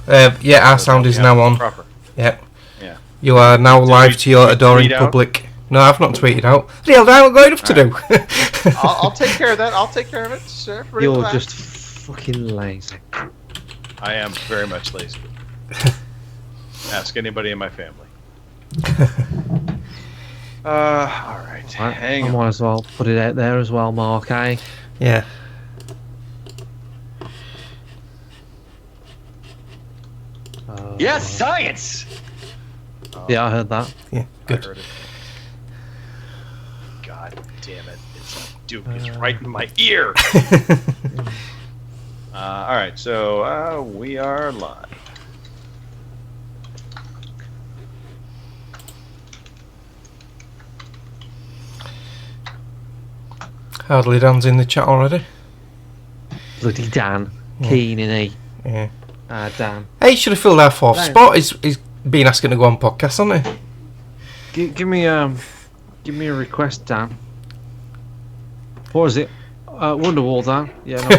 Yeah, our sound is now on. Proper. Yep. Yeah. You are now live to your adoring tweet out? public. No, I've not tweeted out. Hell, I haven't got enough to do. I'll take care of that. I'll take care of it. Sure, You're relax. just fucking lazy. I am very much lazy. Ask anybody in my family. All right. Hang I on. might as well put it out there as well, Mark, eh? Yeah. Yes, science! Yeah, I heard that. Yeah, I good. heard it. God damn it. Duke is right in my ear. All right, so we are live. Hardly Dan's in the chat already. Bloody Dan. Yeah. Keen, innit? Yeah. Dan. Hey, he should have filled our fourth No. spot. He's been asking to go on podcast, hasn't he? Give me a request, Dan. What is it? Wonderwall, Dan. Yeah, no.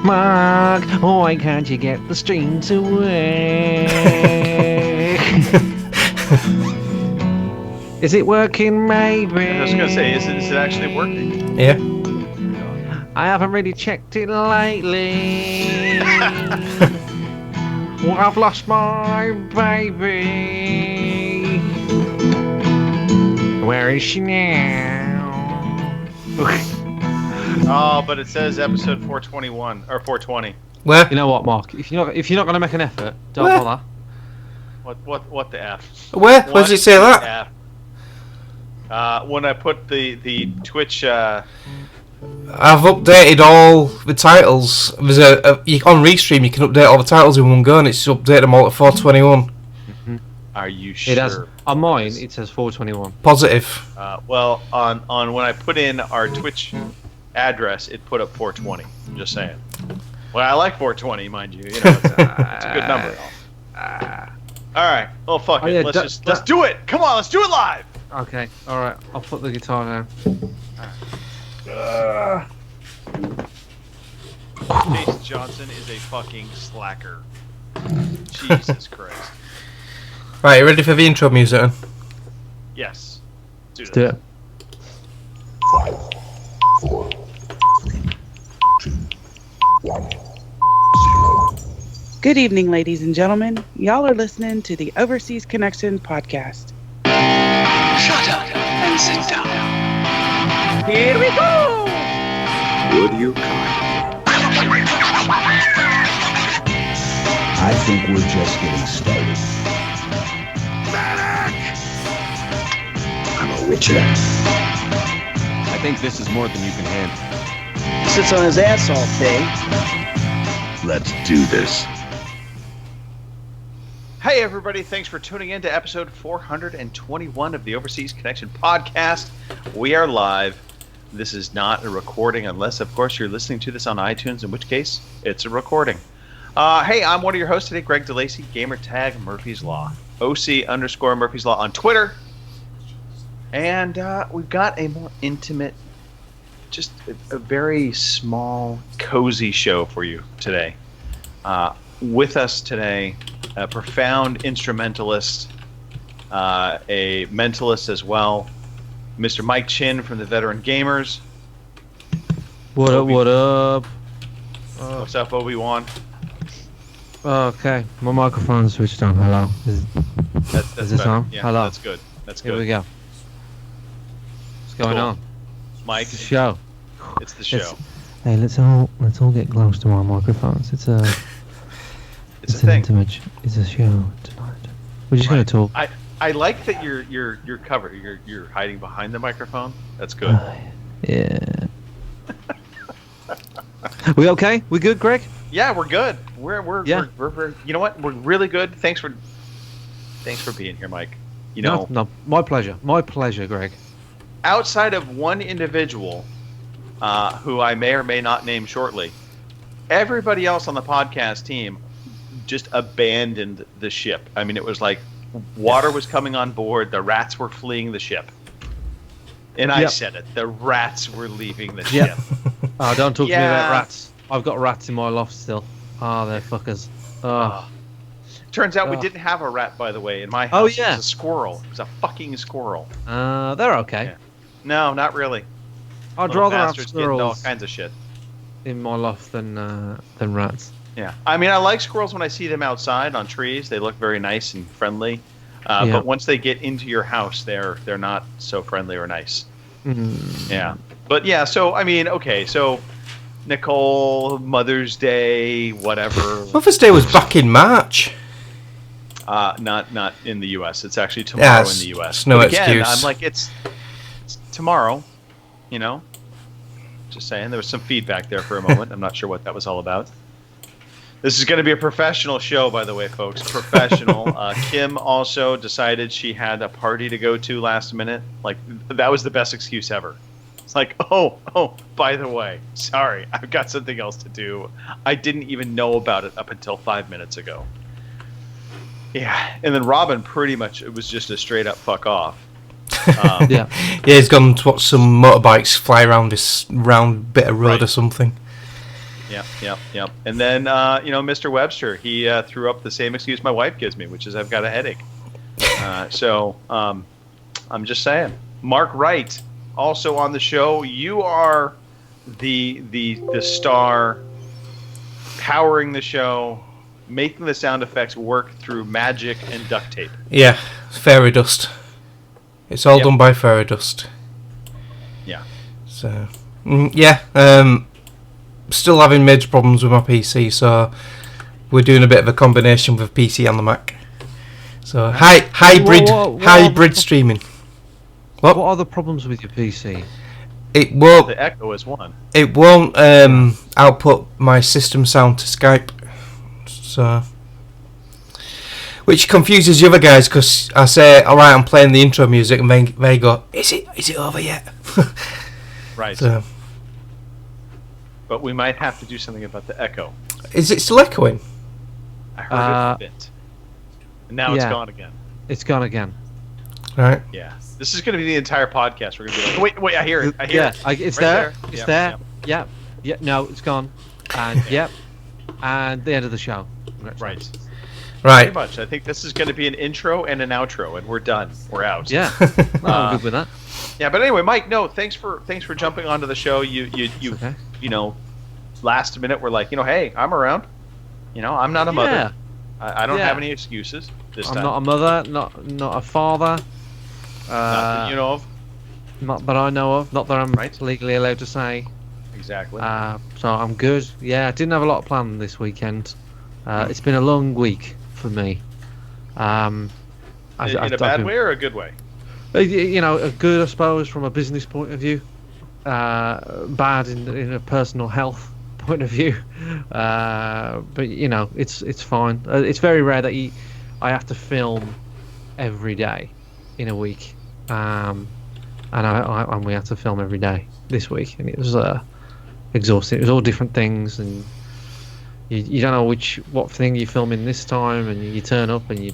Mark, why can't you get the stream to work? Is it working, maybe? I was going to say, is it actually working? Yeah. I haven't really checked it lately. Well, I've lost my baby. Where is she now? Oh, but it says episode 421 or 420. Where? You know what, Mark? If you're not going to make an effort, don't Where? bother. What the F? Where? Where does it say that? F? When I put the Twitch. I've updated all the titles. There's on Restream you can update all the titles in one go, and it's updated them all at 421. Are you sure? It has on mine. It says 421. Positive. Well, on when I put in our Twitch address, it put up 420. I'm just saying. Well, I like 420, mind you. You know, it's a good number. All right. Well, fuck it. yeah, Let's do it. Come on, let's do it live. Okay, all right. I'll put the guitar down. Chase Johnson is a fucking slacker. Jesus Christ. Right, you ready for the intro music then? Yes. Let's Do it. Good evening, ladies and gentlemen. Y'all are listening to the Overseas Connection podcast. Shut up and sit down. Here we go! Would you kind? I think we're just getting started. I'm a witcher. I think this is more than you can handle. Sits on his ass all day. Let's do this. Hey everybody, thanks for tuning in to episode 421 of the Overseas Connection podcast. We are live. This is not a recording unless, of course, you're listening to this on iTunes, in which case, it's a recording. Hey, I'm one of your hosts today, Greg DeLacy, gamertag Murphy's Law. OC_Murphy's Law on Twitter. And we've got a more intimate, just a very small, cozy show for you today. With us today, a profound instrumentalist, a mentalist as well, Mr. Mike Chin from the Veteran Gamers. What up? What up? What's up, Obi-Wan? Okay, my microphone's switched on. Hello. That's Is this better. on? Yeah, Hello. that's good. That's Here good. we go. What's going Cool. on? Mike, It's the show. it's the show. Hey, let's all get close to our microphones. It's a It's a thing. intimate. It's a show tonight. We're just gonna talk. I like that you're covered. You're hiding behind the microphone. That's good. Yeah. We okay? We good, Greg? Yeah, we're good. We're you know what? We're really good. Thanks for being here, Mike. You know, No, my pleasure. My pleasure, Greg. outside of one individual, who I may or may not name shortly, everybody else on the podcast team just abandoned the ship. I mean, it was like water was coming on board, the rats were fleeing the ship. And I Yep. said it, the rats were leaving the Yep. ship. Oh, don't talk to me about Yeah. rats. I've got rats in my loft still. Oh, they're fuckers. Oh. Turns out we Oh. didn't have a rat, by the way, in my Oh, house. yeah. It was a squirrel. It was a fucking squirrel. They're okay. Yeah. No, not really. I'd Little rather have bastards getting all squirrels kinds of shit. in my loft than rats. Yeah, I mean, I like squirrels when I see them outside on trees. They look very nice and friendly. Yeah. But once they get into your house, they're not so friendly or nice. Mm. Yeah, but yeah. So I mean, okay. So Nicole, Mother's Day, whatever. Mother's Day was back in March. Not in the U.S. It's actually tomorrow it's- in the U.S. it's no But again, excuse. I'm like, it's tomorrow. You know, just saying. There was some feedback there for a moment. I'm not sure what that was all about. This is going to be a professional show, by the way, folks. Professional. Kim also decided she had a party to go to last minute. Like, that was the best excuse ever. It's like, oh, by the way, sorry, I've got something else to do. I didn't even know about it up until 5 minutes ago. Yeah, and then Robin pretty much, it was just a straight up fuck off. Yeah. Yeah, he's gone to watch some motorbikes fly around this round bit of road Right. or something. Yep. And then, Mr. Webster, he threw up the same excuse my wife gives me, which is I've got a headache. I'm just saying. Mark Wright, also on the show. You are the star, powering the show, making the sound effects work through magic and duct tape. Yeah, fairy dust. It's all Yep. done by fairy dust. Yeah. So, still having major problems with my PC, so we're doing a bit of a combination with PC and the Mac. So hybrid what- streaming. What are the problems with your PC? It won't The Echo is one. output my system sound to Skype. So, which confuses the other guys because I say, "All right, I'm playing the intro music," and they go, "Is it over yet?" Right. So, But we might have to do something about the Echo. is it still echoing? I heard it a bit. And now it's yeah. gone again. It's gone again. Right. Yeah. This is going to be the entire podcast. We're going to be like, wait, I hear it. I hear Yeah, it. it's Right there. there. It's Yep, there. yep. Yeah. No, it's gone. And yep. And the end of the show. Right. Right. Pretty much. I think this is going to be an intro and an outro, and we're done. We're out. Yeah. No, I'm good with that. Yeah. But anyway, Mike. No, thanks for jumping onto the show. You Okay. last minute we're like, hey, I'm around. I'm not a mother. Yeah. I don't Yeah. have any excuses this I'm time. not a mother, not a father. Not that you know of. Not that I know of. Not that I'm Right. legally allowed to say. Exactly. So I'm good. Yeah, I didn't have a lot planned this weekend. It's been a long week for me. in a bad way or a good way? A good, I suppose, from a business point of view. Bad in a personal health point of view. But it's fine. It's very rare that I have to film every day in a week. And we had to film every day this week, and it was exhausting. It was all different things, and you don't know what thing you're filming this time, and you turn up and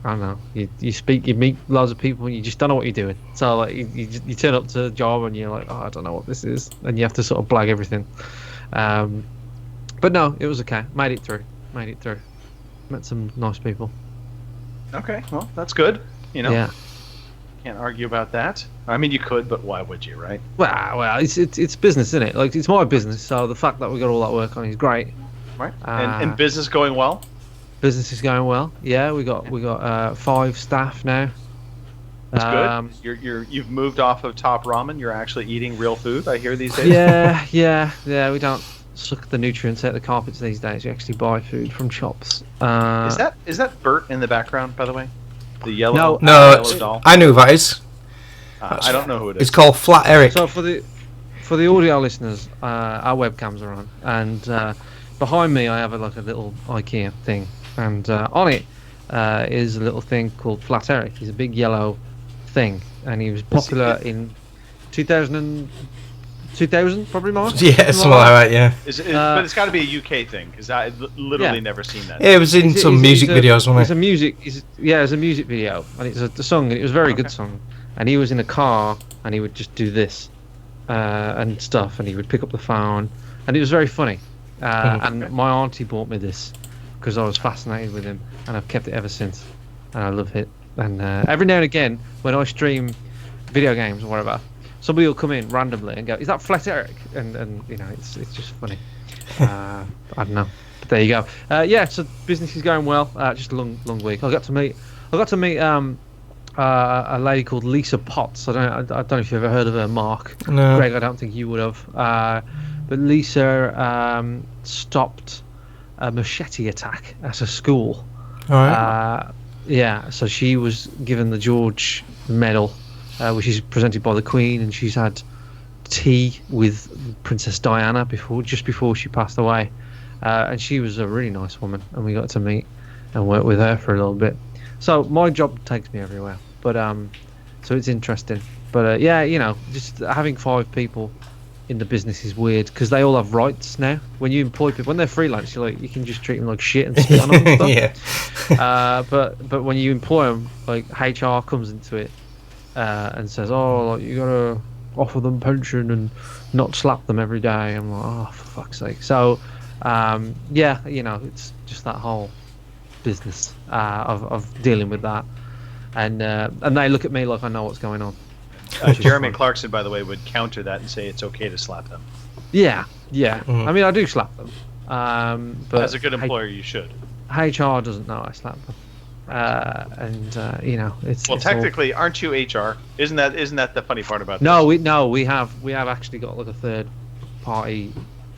I don't know, you speak, you meet loads of people, and you just don't know what you're doing. So like you turn up to the job and you're like, oh, I don't know what this is, and you have to sort of blag everything. But no, it was okay. Made it through. Met some nice people. Okay. Well, that's good. Yeah. Can't argue about that. I mean, you could, but why would you, right? Well, it's business, isn't it? Like, it's my business, so the fact that we got all that work on is great. Right. And business going well? Business is going well. Yeah, we got 5 staff now. That's good. You've moved off of Top Ramen. You're actually eating real food, I hear these days. Yeah. We don't suck the nutrients out of the carpets these days. We actually buy food from shops. Is that Bert in the background, by the way? The yellow. No, yellow doll. I know who that is. I don't know who it is. It's called Flat Eric. So for the audio listeners, our webcams are on, and behind me I have a little IKEA thing, and on it is a little thing called Flat Eric. He's a big yellow thing, and he was popular in 2002 2000 probably more. Yeah, something like that. Yeah. But it's got to be a UK thing because I literally Yeah. never seen that. Yeah, it was in some music videos, wasn't It's it? a music. It's a music video, and it's a song. And it was a very good Okay. song. And he was in a car, and he would just do this, and stuff, and he would pick up the phone, and it was very funny. And my auntie bought me this because I was fascinated with him, and I've kept it ever since, and I love it. And every now and again, when I stream video games or whatever, somebody will come in randomly and go, "Is that Flat Eric?" And you know, it's just funny. I don't know. But there you go. Yeah, so business is going well. Just a long week. I got to meet a lady called Lisa Potts. I don't know if you've ever heard of her, Mark. No. Greg, I don't think you would have. But Lisa stopped a machete attack at a school. All right. Yeah, so she was given the George Medal, which is presented by the Queen, and she's had tea with Princess Diana just before she passed away. And she was a really nice woman, and we got to meet and work with her for a little bit. So my job takes me everywhere, but so it's interesting. But yeah, you know, just having 5 people in the business is weird because they all have rights now. When you employ people, when they're freelance, you can just treat them like shit and spit on them and stuff. Yeah. But when you employ them, like HR comes into it and says, "Oh, like, you gotta offer them pension and not slap them every day." I'm like, "Oh, for fuck's sake!" So yeah, you know, it's just that whole business of dealing with that, and they look at me like I know what's going on. Jeremy Clarkson, by the way, would counter that and say it's okay to slap them. Yeah. Mm. I mean, I do slap them, but As a good employer, you should. HR doesn't know I slap them, and you know, it's Well, it's all- technically, aren't you HR? Isn't that the funny part about No, this? we have actually got like a third party.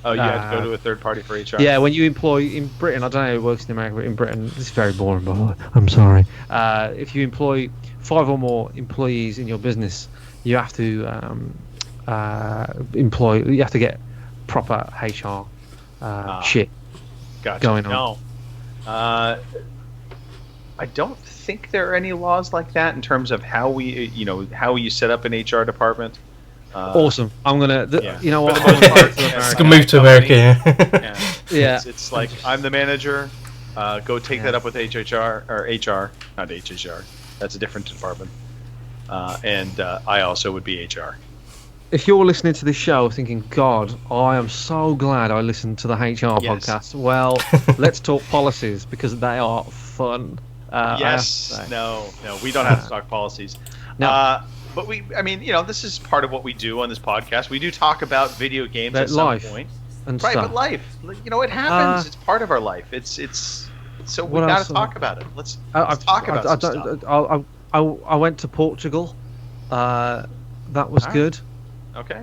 Oh, you have to go to a third party for HR. Yeah, when you employ in Britain, I don't know how it works in America, but in Britain, this is very boring, by the way, I'm sorry. If you employ 5 or more employees in your business, you have to you have to get proper HR shit Gotcha. going on. No. I don't think there are any laws like that in terms of how how you set up an HR department. Awesome. I'm gonna. Yeah. You know what? For the I'm most gonna part, go to yeah, America. It's gonna move to America. Yeah. Yeah. Yeah. It's like I'm the manager. Go take that up with HHR or HR, not HHR. That's a different department. And I also would be HR. If you're listening to this show thinking, God, I am so glad I listened to the HR Yes. podcast, well, let's talk policies because they are fun. I have to Yes. say. No. We don't have to talk policies. No. But this is part of what we do on this podcast. We do talk about video games About at some life point. And Right, stuff. but life, it happens. It's part of our life. It's so we What got else? to talk about it. Let's I talk about some stuff. I went to Portugal. That was Alright. good. Okay.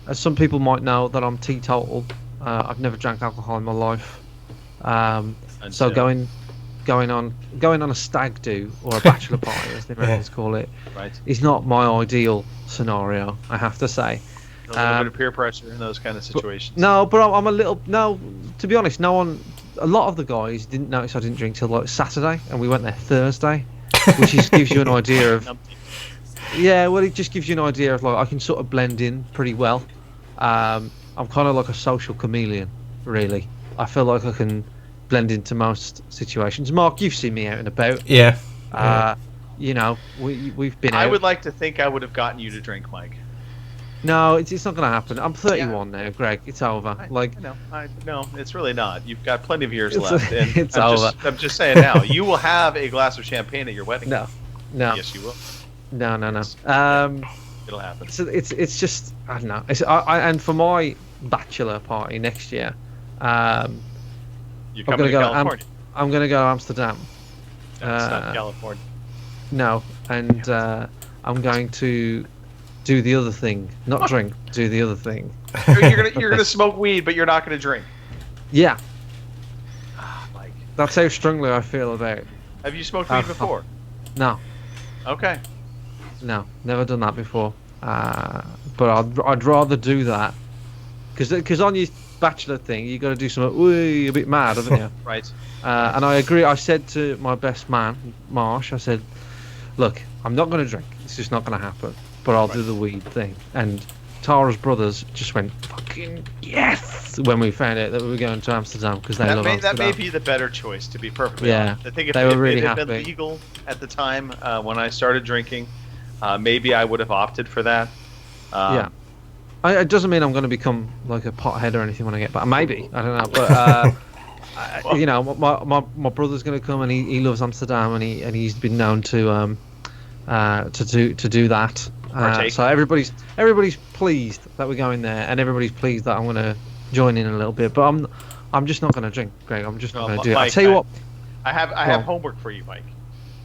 As some people might know, that I'm teetotal. I've never drank alcohol in my life. So Until- going on a stag do or a bachelor party, as the Americans call it, right. is not my ideal scenario. I have to say. A little bit of peer pressure in those kind of situations. No, but I'm a little no. To be honest, no one. A lot of the guys didn't notice I didn't drink till like Saturday, and we went there Thursday, which gives you an idea of. Yeah, well, it just gives you an idea of like I can sort of blend in pretty well. I'm kind of like a social chameleon, really. I feel like I can blend into most situations. Mark, you've seen me out and about. Yeah. You know, we've been out. I would like to think I would have gotten you to drink, Mike. No, it's not going to happen. I'm 31 now, Greg. It's over. No, it's really not. You've got plenty of years It's- left, and it's I'm over. I'm just saying now. You will have a glass of champagne at your wedding. No. Yes, you will. No. It'll happen. So it's just I don't know. And for my bachelor party next year, You're I'm coming gonna to go. California. I'm gonna go to Amsterdam. No, it's not California. No, and I'm going to do the other thing. Not drink. Do the other thing. You're gonna smoke weed, but you're not gonna drink. Yeah, Mike, that's how strongly I feel about it. have you smoked weed before? No, Okay. no, never done that before. But I'd rather do that because on your bachelor thing you got to do something a bit mad, haven't you? Right. And I agree. I said to my best man, Marsh, I said, look, I'm not going to drink. It's just not going to happen. But I'll do the weed thing. And Tara's brothers just went fucking yes when we found out that we were going to Amsterdam because they love That Amsterdam. may be the better choice, to be perfectly Yeah, honest. I think if they were if really it had been happy. legal at the time when I started drinking, maybe I would have opted for that. Yeah. It doesn't mean I'm going to become like a pothead or anything when I get back. Maybe, I don't know. But Well- you know, my brother's going to come and he loves Amsterdam and he's been known to do that. Partake. So everybody's pleased that we're going there, and everybody's pleased that I'm going to join in a little bit. But I'm just not going to drink, Greg. I'm just not Well, going to do it. I Mike, tell you what. I have homework for you, Mike.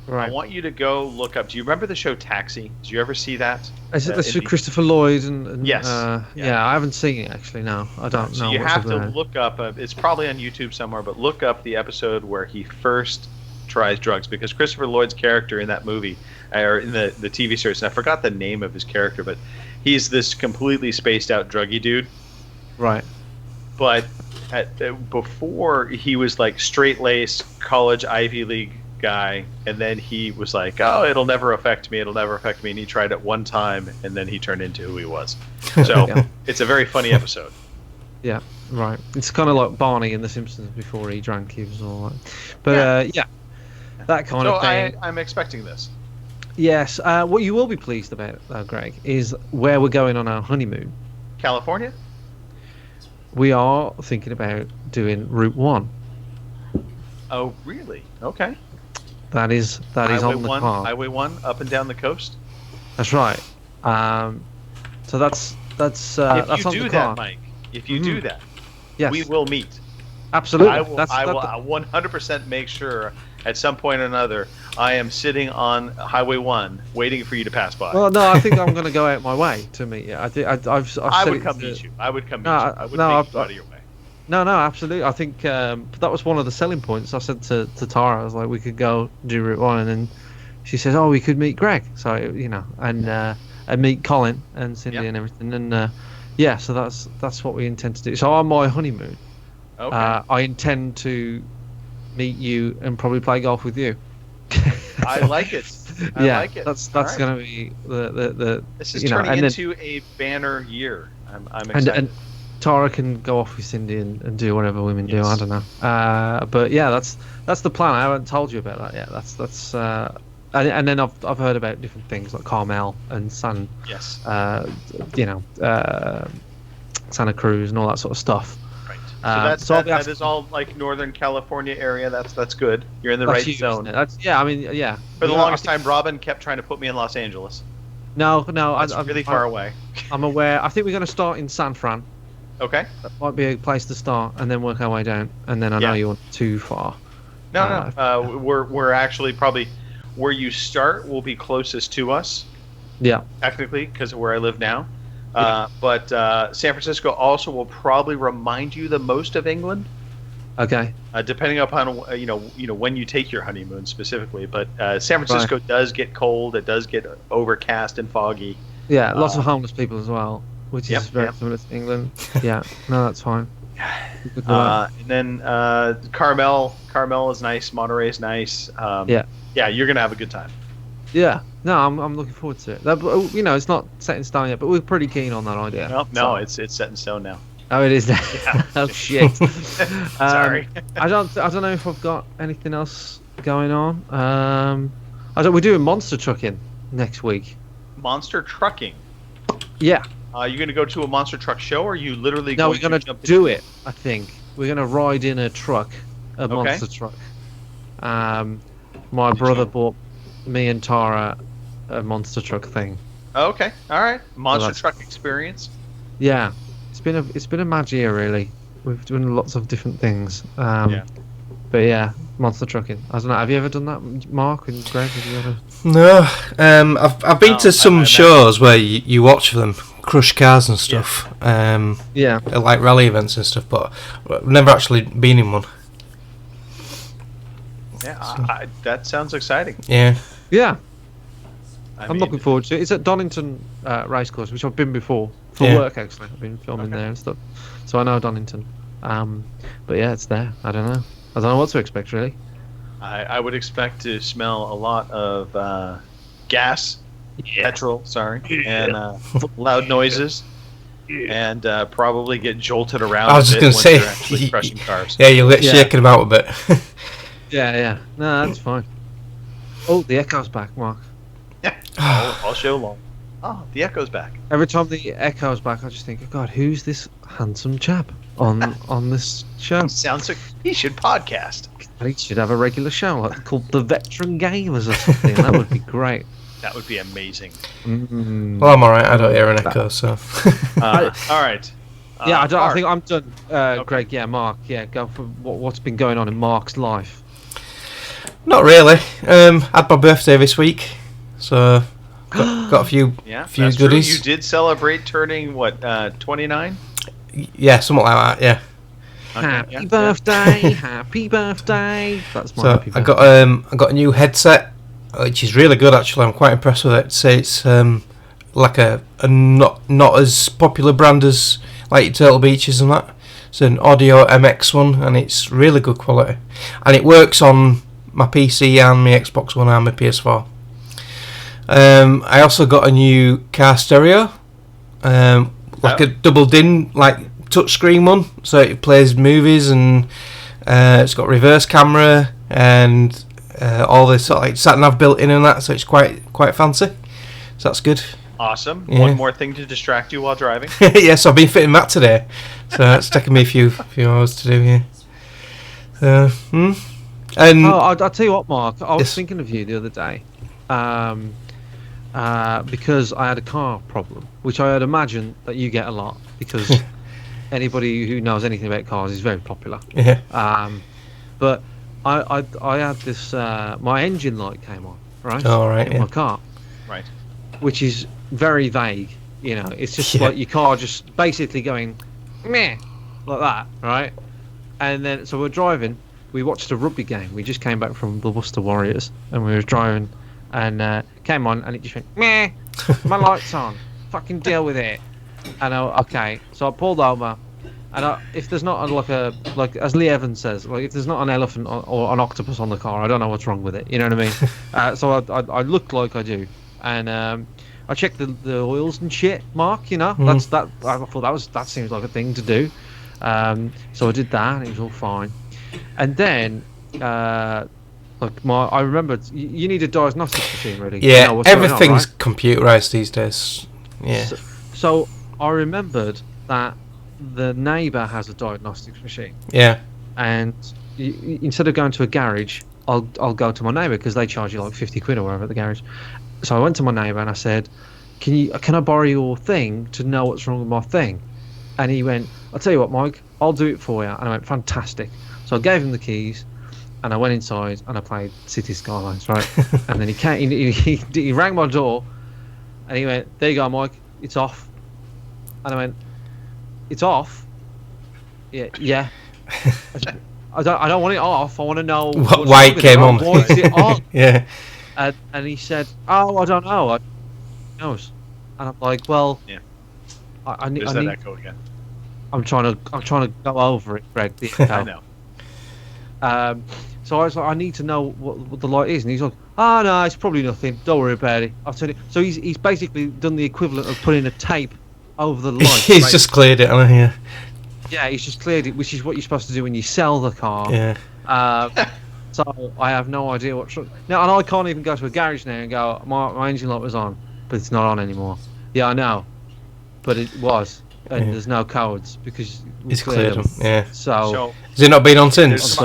Right. I want you to go look up. Do you remember the show Taxi? Did you ever see that? Is it in the- Christopher Lloyd and Yes. Yeah, I haven't seen it actually. No, I don't So know. you what's have to about it. look up. It's probably on YouTube somewhere, but look up the episode where he first tries drugs, because Christopher Lloyd's character in that movie, or in the TV series, and I forgot the name of his character, but he's this completely spaced out druggy dude. Right. But before, he was like straight laced college Ivy League guy, and then he was like, "Oh, it'll never affect me. It'll never affect me." And he tried it one time, and then he turned into who he was. So Yeah. it's a very funny episode. Yeah, right. It's kind of like Barney in The Simpsons before he drank. He was all like, but yeah, that kind So of thing. I'm expecting this. Yes. What you will be pleased about, Greg, is where we're going on our honeymoon. California? We are thinking about doing Route 1. Oh, really? Okay. That is Highway on the 1, card. Highway 1, up and down the coast. That's right. So that's If that's you on do the that, card. Mike, if you do that, Yes. we will meet. Absolutely. I will, That's, I that- will 100% make sure at some point or another I am sitting on Highway 1 waiting for you to pass by. Well, no, I think I'm going to go out my way to meet you. I've I said would it come to- meet you. I would come meet No, you. I would no, make you out of your way. No, absolutely. I think that was one of the selling points. I said to Tara, I was like, we could go do Route 1, and then she says, oh, we could meet Greg. So, you know, and meet Colin and Cindy Yep. and everything. And yeah, so that's what we intend to do. So on my honeymoon, Okay. I intend to meet you and probably play golf with you. I like it. I yeah, like it. that's All right. going to be the This is you know, turning and then- into a banner year. I'm and excited. Tara can go off with Cindy and do whatever women do. Yes. I don't know. But yeah, that's the plan. I haven't told you about that yet. That's and then I've heard about different things like Carmel and Yes. you know, Santa Cruz and all that sort of stuff. Right. So so I'll be that asking- is all like Northern California area. That's good. You're in the That's right huge, zone. isn't it? That's, yeah, I mean, yeah. For the You know, longest I think- time, Robin kept trying to put me in Los Angeles. No, That's really far away. I'm aware. I think we're going to start in San Fran. Okay. That might be a place to start, and then work our way down. And then I know Yeah. you want too far. No. We're actually probably where you start will be closest to us Yeah. technically because of where I live now. But San Francisco also will probably remind you the most of England, Okay. depending upon you know when you take your honeymoon specifically. But San Francisco does get cold. It does get overcast and foggy. Yeah, lots of homeless people as well, which Yep, is very yep. similar to England. Yeah, no, that's fine. Good for that. And then Carmel is nice. Monterey is nice. Yeah. Yeah, you're gonna have a good time. Yeah, no, I'm looking forward to it. You know, it's not set in stone yet, but we're pretty keen on that idea. No, it's set in stone now. Oh, it is. Yeah. Oh shit. Sorry. I don't know if I've got anything else going on. We're doing monster trucking next week. Monster trucking. Yeah. You gonna go to a monster truck show, or are you literally No, going we're gonna to jump do into- it. I think we're gonna ride in a truck, a monster truck. My brother bought me and Tara a monster truck thing. Oh, okay, all right. Monster that's- truck experience. Yeah, it's been a mad year really. We've done lots of different things. Yeah. But yeah, monster trucking. I don't know. Have you ever done that, Mark and Greg? Have you ever? No, I've been No, to some I shows where you watch them crush cars and stuff, Yeah. like rally events and stuff, but I've never actually been in one. Yeah, that sounds exciting. Yeah, Yeah. I I'm mean, looking forward to it. It's at Donington Racecourse, which I've been before for Yeah. work actually. I've been filming Okay. there and stuff, so I know Donington. But yeah, it's there. I don't know. I don't know what to expect really. I would expect to smell a lot of gas, petrol, sorry, and loud noises. and probably get jolted around. I was just going to say, you're actually crushing cars. yeah, you'll get Yeah. shaken about a bit. Yeah. No, that's fine. Oh, the echo's back, Mark. I'll show long. Oh, the echo's back. Every time the echo's back, I just think, God, who's this handsome chap on this show? Sounds like he should podcast. He should have a regular show like, called The Veteran Gamers or something. That would be great. That would be amazing. Well, I'm alright. I don't hear an echo, so. All right. Yeah, I Mark. think I'm done. Greg, yeah, Mark, yeah, go for what's been going on in Mark's life. Not really. Had my birthday this week, so got a few Yeah, that's goodies. True. You did celebrate turning what 29? Yeah, something like that. Yeah. Happy birthday, happy birthday. That's my So happy I birthday. got a new headset, which is really good actually. I'm quite impressed with it. So it's like a not as popular brand as like your Turtle Beaches and that. It's an Audio MX one, and it's really good quality, and it works on my PC and my Xbox One and my PS4. I also got a new car stereo, like a double din, like touchscreen one, so it plays movies, and it's got reverse camera and all this sort of like sat nav built in and that, so it's quite fancy. So that's good. Awesome. Yeah. One more thing to distract you while driving. Yes, I've been fitting that today, so it's taken me a few hours to do. Yeah. And I'll tell you what, Mark. I was Yes. thinking of you the other day, because I had a car problem, which I'd imagine that you get a lot, because anybody who knows anything about cars is very popular. yeah, But I had this. My engine light came on, right? all right, in yeah. my car, Right. which is very vague. You know, it's just Yeah. like your car just basically going meh like that, right? And then so we're driving. We watched a rugby game. We just came back from the Worcester Warriors, and we were driving, and came on, and it just went meh. My light's on. Fucking deal with it. And okay, so I pulled over, and if there's not like as Lee Evans says, like if there's not an elephant or an octopus on the car, I don't know what's wrong with it. You know what I mean? So I looked like I do, and I checked the oils and shit. Mark, you know, that's that. I thought that seems like a thing to do. So I did that, and it was all fine. And then, I remember you need a diagnostic machine, really. to Yeah, know what's going on, everything's right? computerized these days. Yeah. So I remembered that the neighbour has a diagnostics machine, Yeah. and instead of going to a garage, I'll go to my neighbour because they charge you like 50 quid or whatever at the garage. So I went to my neighbour and I said, "Can I borrow your thing to know what's wrong with my thing?" And he went, "I'll tell you what, Mike, I'll do it for you." And I went, "Fantastic." So I gave him the keys, and I went inside and I played City Skylines, right? And then he came, he rang my door, and he went, "There you go, Mike, it's off." And I went, "It's off?" Yeah. I don't want it off. I want to know what's Why wrong it with came on. Why is it on? Yeah. And he said, "Oh, I don't know. I knows." And I'm like, "Well, Yeah. I need. There's that echo again. I'm trying to go over it, Greg. The I echo." know. So I was like, "I need to know what the light is," and he's like, "Oh no, it's probably nothing. Don't worry about it. I'll tell you." So he's basically done the equivalent of putting a tape over the light. He's just cleared it, hasn't he? Yeah. Yeah, he's just cleared it, which is what you're supposed to do when you sell the car. Yeah. So I have no idea what's wrong. Now, and I can't even go to a garage now and go, my engine light was on, but it's not on anymore. Yeah, I know, but it was, and Yeah. there's no codes because we He's cleared them. Yeah. So Has it not been on since?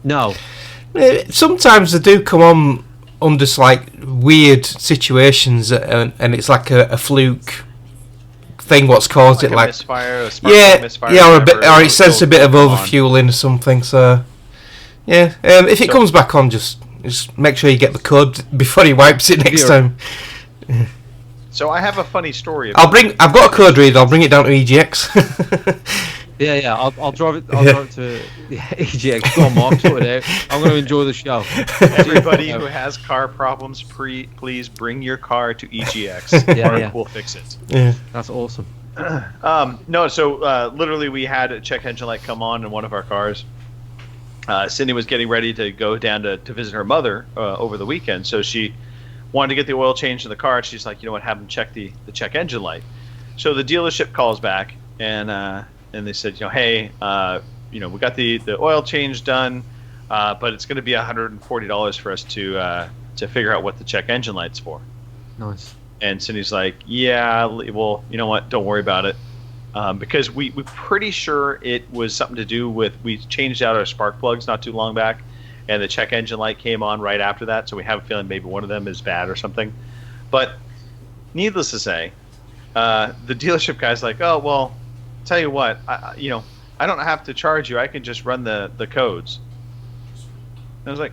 no, Sometimes they do come on under like weird situations, and it's like a fluke thing. What's caused Like it? a Like misfire, a spark yeah, misfire, yeah, or whatever, it says a bit of it'll come on. overfueling or something. So yeah, if it So- comes back on, just make sure you get the code before he wipes it next Zero. time. So I have a funny story. About I've got a code reader. I'll bring it down to EGX. yeah, I'll drive it. I'll Yeah. drive it to EGX. Go on, Mark, sort it out. I'm going to enjoy the show. everybody who has car problems, please bring your car to EGX. Yeah, Mark yeah. will fix it. Yeah. That's awesome. No, so literally we had a check engine light come on in one of our cars. Cindy was getting ready to go down to visit her mother over the weekend, so she wanted to get the oil changed in the car. And she's like, you know what, have them check the check engine light. So the dealership calls back, and they said, hey, we got the oil change done, but it's going to be $140 for us to figure out what the check engine light's for. Nice. And Cindy's like, yeah, well, you know what? Don't worry about it. Because we're pretty sure it was something to do with, we changed out our spark plugs not too long back, and the check engine light came on right after that, so we have a feeling maybe one of them is bad or something. But needless to say, the dealership guy's like, oh, well, tell you what, I don't have to charge you. I can just run the codes. And I was like,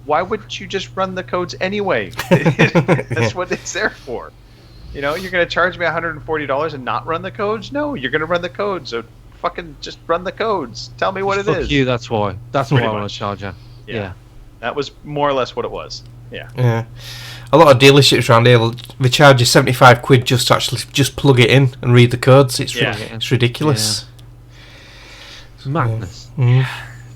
why wouldn't you just run the codes anyway? That's what it's there for. You're going to charge me $140 and not run the codes? No, you're going to run the codes. So fucking just run the codes. Tell me what it is. Fuck you, that's why. That's why Pretty I want much. to charge you. Yeah. That was more or less what it was. Yeah. Yeah. A lot of dealerships around here, they charge you 75 quid just to actually just plug it in and read the codes. It's it's ridiculous. Madness.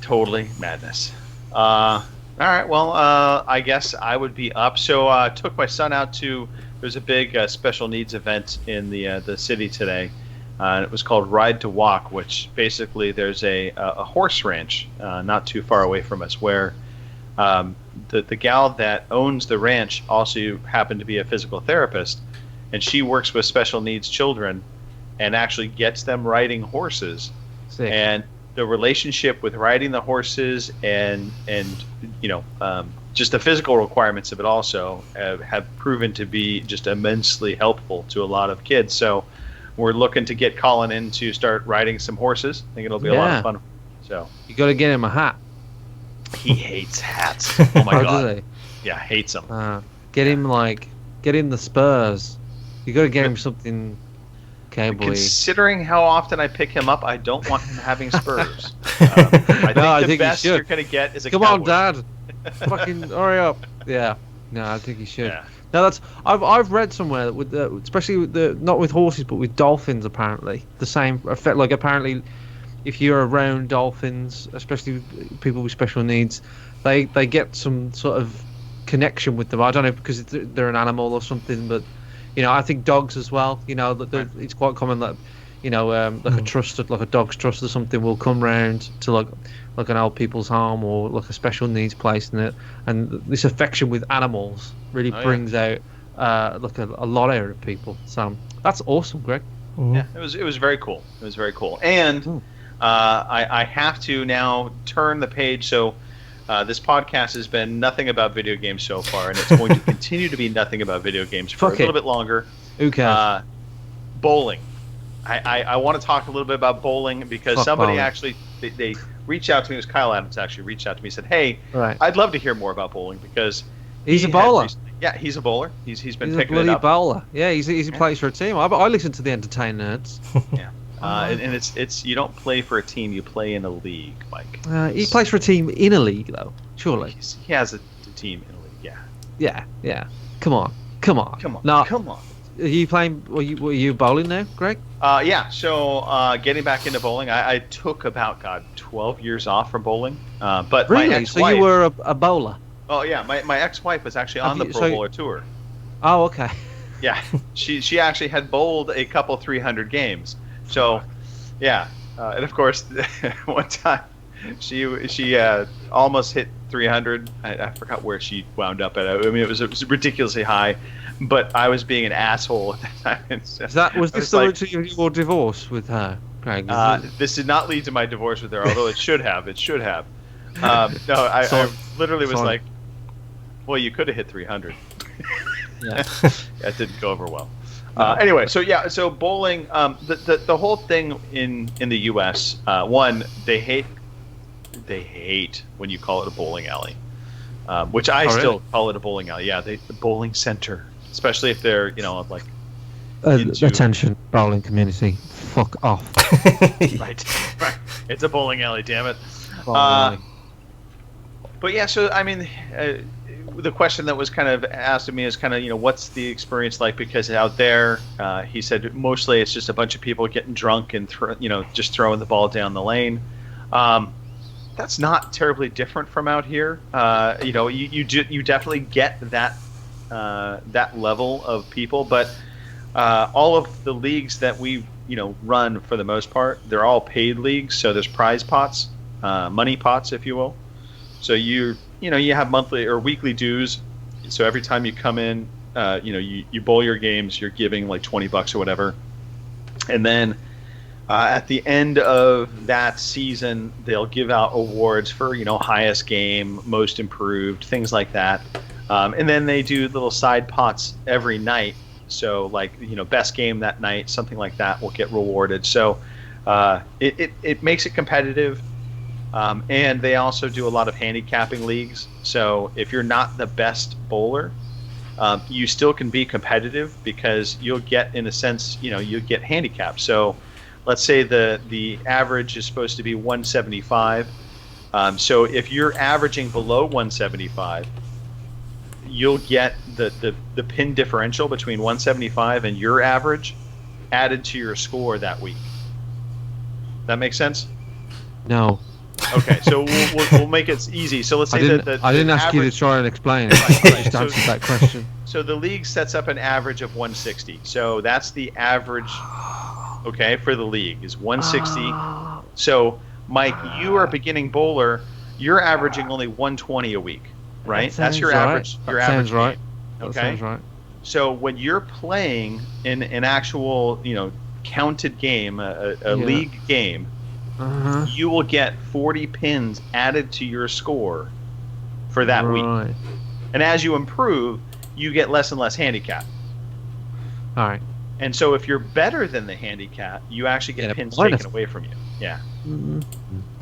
Totally madness. All right, well, I guess I would be up. So I took my son out to, there's a big special needs event in the city today. And it was called Ride to Walk, which basically there's a horse ranch not too far away from us where the gal that owns the ranch also happened to be a physical therapist, and she works with special needs children and actually gets them riding horses. Sick. And the relationship with riding the horses and just the physical requirements of it also have proven to be just immensely helpful to a lot of kids. So we're looking to get Colin in to start riding some horses. I think it'll be a lot of fun. So you got to get him a hat. He hates hats. Oh my god. Does he? Yeah, hates them. Get him the spurs. You got to get him something cowboy. Considering how often I pick him up, I don't want him having spurs. I think the best you're gonna get is a Come cowboy. on, Dad. Fucking hurry up. Yeah. No, I think he should. Yeah. No, that's I've read somewhere that with especially with not with horses but with dolphins apparently the same effect. Like apparently, if you're around dolphins, especially people with special needs, they get some sort of connection with them. I don't know because they're an animal or something, but I think dogs as well. It's quite common that like a dog's trust or something will come round to like an old people's home or like a special needs place, and this affection with animals really brings out like a lot out of people. So that's awesome, Greg. Yeah, it was very cool. It was very cool, and I have to now turn the page. So this podcast has been nothing about video games so far, and it's going to continue to be nothing about video games for a little bit longer. Who cares? Bowling. I want to talk a little bit about bowling because somebody actually they reached out to me. It was Kyle Adams actually reached out to me and said, "Hey, I'd love to hear more about bowling because he's a bowler." Yeah, he's a bowler. He's been picking a bloody it up. Bowler. Yeah, he plays for a team. I listen to the Entertain Nerds. Yeah. And it's you don't play for a team, you play in a league, Mike. He plays for a team in a league, though. Surely he has a team in a league. Yeah. Yeah. Come on. No, come on. Are you playing? Were you bowling now, Greg? Yeah. So getting back into bowling, I took about 12 years off from bowling. But really, my ex-wife, so you were a bowler? Oh yeah, my ex-wife was actually on the Pro Bowler tour. Oh, okay. Yeah, she actually had bowled a couple 300 games. So, yeah, and of course, one time she almost hit 300. I forgot where she wound up at. I mean, it was ridiculously high, but I was being an asshole at that time. So was this the route to your divorce with her, Craig? This did not lead to my divorce with her, although it should have. It should have. No, I literally was like, well, you could have hit 300. Yeah. That didn't go over well. Anyway, so bowling, the whole thing in the U.S. One, they hate when you call it a bowling alley, which I still call it a bowling alley. Yeah, the bowling center, especially if they're like attention bowling community, fuck off. right. It's a bowling alley, damn it. But yeah, so I mean. The question that was kind of asked of me is kind of, what's the experience like? Because out there, he said, mostly it's just a bunch of people getting drunk and, just throwing the ball down the lane. That's not terribly different from out here. You definitely get that level of people. But All of the leagues that we run for the most part, they're all paid leagues. So there's prize pots, money pots, if you will. So you have monthly or weekly dues. So every time you come in, you bowl your games, you're giving like $20 or whatever, and then at the end of that season, they'll give out awards for highest game, most improved, things like that, and then they do little side pots every night. So like best game that night, something like that will get rewarded. So it makes it competitive. And they also do a lot of handicapping leagues. So if you're not the best bowler, you still can be competitive because you'll get, in a sense, you get handicapped. So let's say the average is supposed to be 175. So if you're averaging below 175, you'll get the pin differential between 175 and your average added to your score that week. That make sense? No. Okay, so we'll make it easy. So let's say I didn't ask you to try and explain it. I just answered that question. So the league sets up an average of 160. So that's the average, okay, for the league is 160. So Mike, you are a beginning bowler. You're averaging only 120 a week, right? That's your average. Your average. Sounds right. Okay. That sounds right. So when you're playing in an actual, counted game, a league game. Uh-huh. You will get 40 pins added to your score for that week. And as you improve, you get less and less handicap. All right. And so if you're better than the handicap, you actually get pins taken away from you. Yeah. Mm-hmm.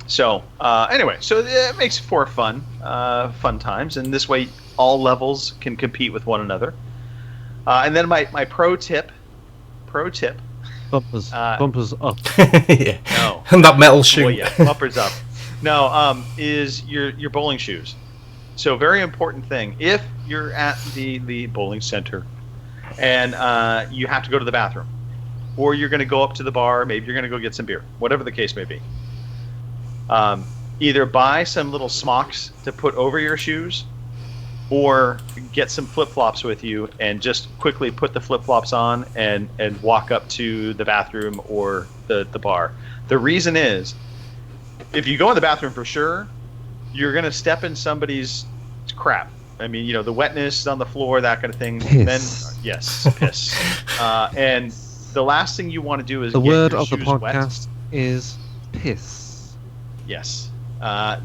So anyway, so it makes for fun times. And this way, all levels can compete with one another. And then my pro tip. Bumpers up. Yeah. No. And that metal shoe. Well, yeah, bumpers up. No, is your bowling shoes. So very important thing. If you're at the bowling center and you have to go to the bathroom, or you're going to go up to the bar, maybe you're going to go get some beer, whatever the case may be, either buy some little smocks to put over your shoes, or get some flip-flops with you and just quickly put the flip-flops on and walk up to the bathroom or the bar. The reason is, if you go in the bathroom for sure, you're going to step in somebody's crap. I mean, the wetness on the floor, that kind of thing. Piss. Then, yes, piss. And the last thing you want to do is the get word your of the shoes podcast wet. is piss. Yes.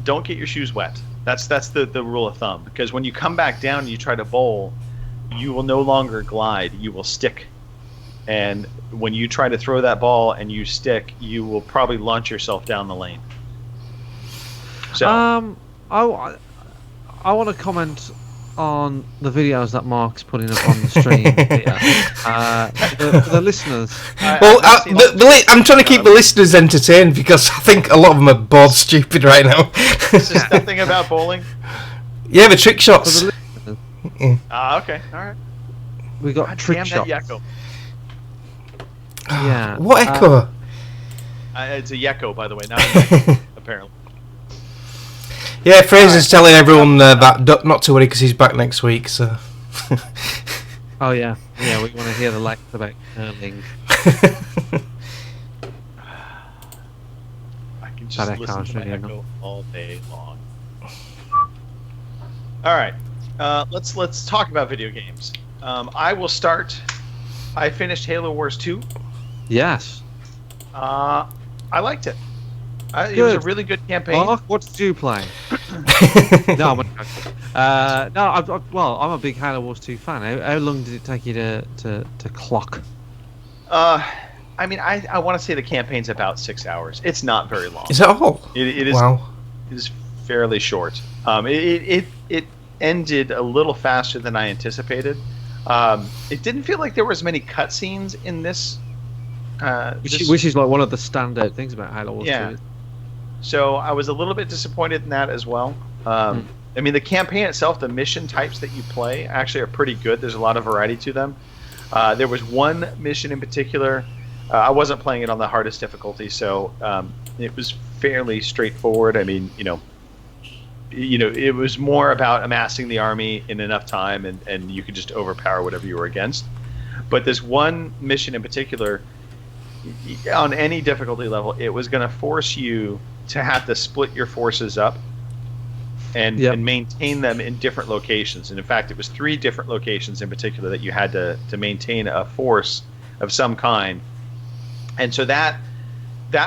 Don't get your shoes wet. That's the rule of thumb, because when you come back down and you try to bowl, you will no longer glide, you will stick. And when you try to throw that ball and you stick, you will probably launch yourself down the lane. So I want to comment on the videos that Mark's putting up on the stream here. For the listeners. I'm trying to keep the listeners entertained because I think a lot of them are bored stupid right now. This is nothing about bowling? Yeah, the trick shots. For the listeners, Okay, all right. we got God trick damn shots. that Yeko. Yeah. What echo? It's a Yeko, by the way, not a Yeko, apparently. Yeah, Fraser's telling everyone that not to worry because he's back next week. So. Oh yeah, we want to hear the lecture about curling. I can just That listen to my really Echo all day long. All right, let's talk about video games. I will start. I finished Halo Wars 2. Yes. I liked it. It was a really good campaign. Mark, what did you play? No, I'm a big Halo Wars 2 fan. How long did it take you to clock? I mean, I want to say the campaign's about 6 hours. It's not very long. Is that all? It is. Wow. It is fairly short. It ended a little faster than I anticipated. It didn't feel like there was many cutscenes in this. Which is like one of the standout things about Halo Wars 2. So I was a little bit disappointed in that as well. I mean, the campaign itself, the mission types that you play actually are pretty good. There's a lot of variety to them. There was one mission in particular. I wasn't playing it on the hardest difficulty, so it was fairly straightforward. I mean, it was more about amassing the army in enough time, and you could just overpower whatever you were against. But this one mission in particular, on any difficulty level, it was going to force you to have to split your forces up and maintain them in different locations. And in fact, it was 3 different locations in particular that you had to maintain a force of some kind. And so that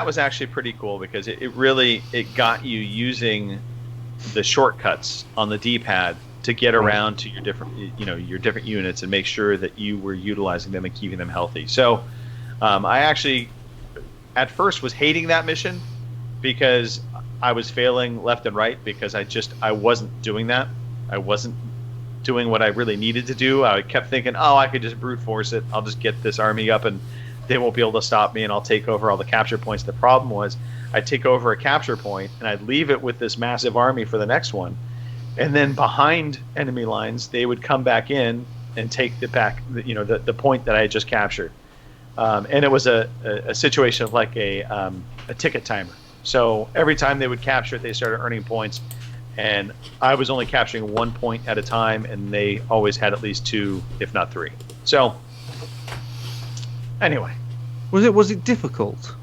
was actually pretty cool, because it really got you using the shortcuts on the D-pad to get around to your different units and make sure that you were utilizing them and keeping them healthy. So I actually at first was hating that mission because I was failing left and right, because I wasn't doing that. I wasn't doing what I really needed to do. I kept thinking, I could just brute force it. I'll just get this army up and they won't be able to stop me, and I'll take over all the capture points. The problem was I'd take over a capture point and I'd leave it with this massive army for the next one. And then behind enemy lines, they would come back in and take the point that I had just captured. And it was a situation of like a ticket timer. So every time they would capture it, they started earning points, and I was only capturing 1 point at a time, and they always had at least 2, if not 3. So anyway, was it difficult?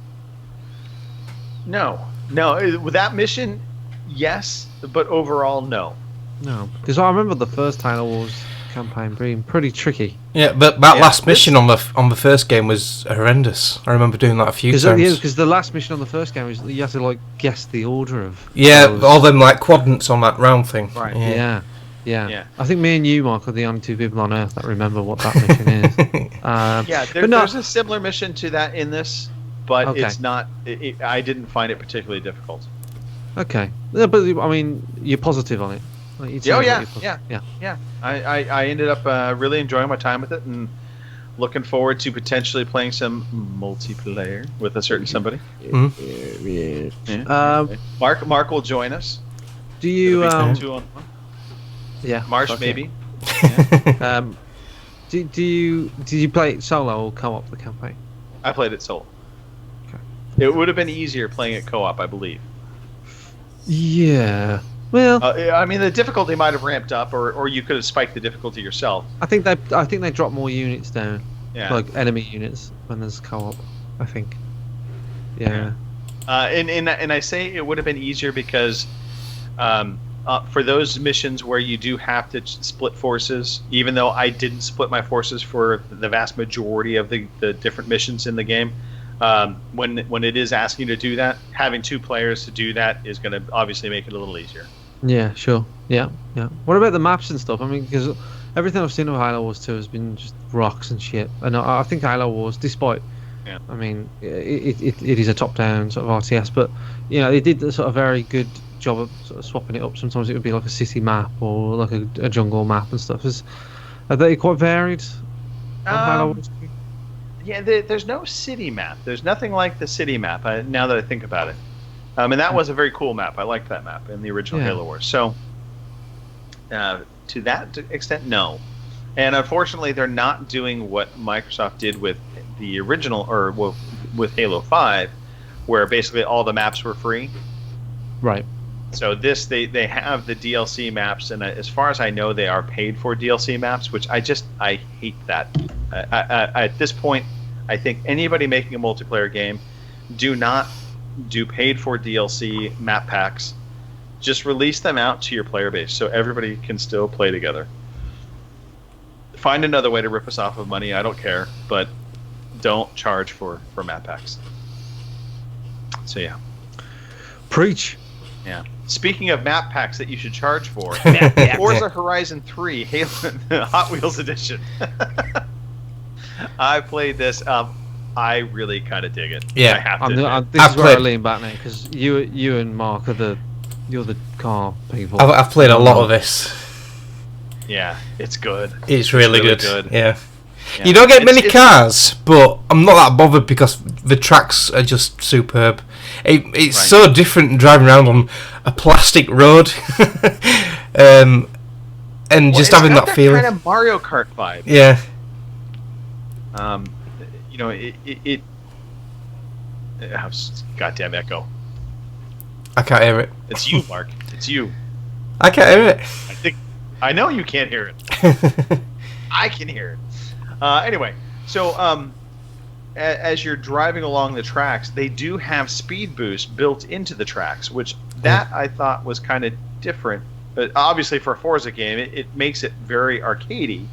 No. With that mission, yes, but overall, no. No, because I remember the first Halo Wars campaign being pretty tricky. Yeah, but that last mission on the first game was horrendous. I remember doing that a few times. Yeah, because the last mission on the first game was you had to like guess the order of. Yeah, those. all them like quadrants on that round thing. Right. Yeah. I think me and you, Mark, are the only 2 people on Earth that remember what that mission is. There's a similar mission to that in this, but it's not. I didn't find it particularly difficult. Okay, yeah, but I mean, you're positive on it. Like, yeah. I ended up really enjoying my time with it, and looking forward to potentially playing some multiplayer with a certain somebody. Mark will join us. Do you? 2-on-1. Yeah. Marsh maybe. Did you play it solo or co-op the campaign? I played it solo. Okay. It would have been easier playing it co-op, I believe. Yeah. Well, I mean, the difficulty might have ramped up, or you could have spiked the difficulty yourself. I think they drop more units down, like enemy units, when there's co-op. I think. Yeah. And I say it would have been easier because, for those missions where you do have to split forces, even though I didn't split my forces for the vast majority of the different missions in the game. When it is asking you to do that, having 2 players to do that is going to obviously make it a little easier. Yeah, sure. Yeah. What about the maps and stuff? I mean, because everything I've seen of Halo Wars 2 has been just rocks and shit. And I think Halo Wars, despite, I mean, it is a top-down sort of RTS, but they did a sort of very good job of sort of swapping it up. Sometimes it would be like a city map or like a jungle map and stuff. Are they quite varied on Halo Wars 2? Yeah, there's no city map. There's nothing like the city map, now that I think about it. And that was a very cool map. I liked that map in the original Halo Wars. So, to that extent, no. And unfortunately, they're not doing what Microsoft did with the original, or with Halo 5, where basically all the maps were free. Right. So they have the DLC maps, and as far as I know, they are paid for DLC maps, which I hate that. At this point, I think anybody making a multiplayer game, do not do paid for DLC map packs. Just release them out to your player base so everybody can still play together. Find another way to rip us off of money, I don't care, but don't charge for map packs. So yeah. Preach. Yeah. Speaking of map packs that you should charge for, Forza Horizon 3 Halo Hot Wheels Edition. I played this. I really kind of dig it. Yeah, I have to. This is where I lean back now, because you and Mark are you're the car people. I've played a lot of this. Yeah, it's good. It's really good. Yeah. Yeah. You don't get many cars, but I'm not that bothered because the tracks are just superb. It's so different driving around on a plastic road, and just having that feeling. Kind of Mario Kart vibe. Yeah. Goddamn echo. I can't hear it. It's you, Mark. It's you. I can't hear it. I know you can't hear it. I can hear it. Anyway, So, as you're driving along the tracks, they do have speed boost built into the tracks, which that I thought was kind of different. But obviously, for a Forza game, it makes it very arcadey.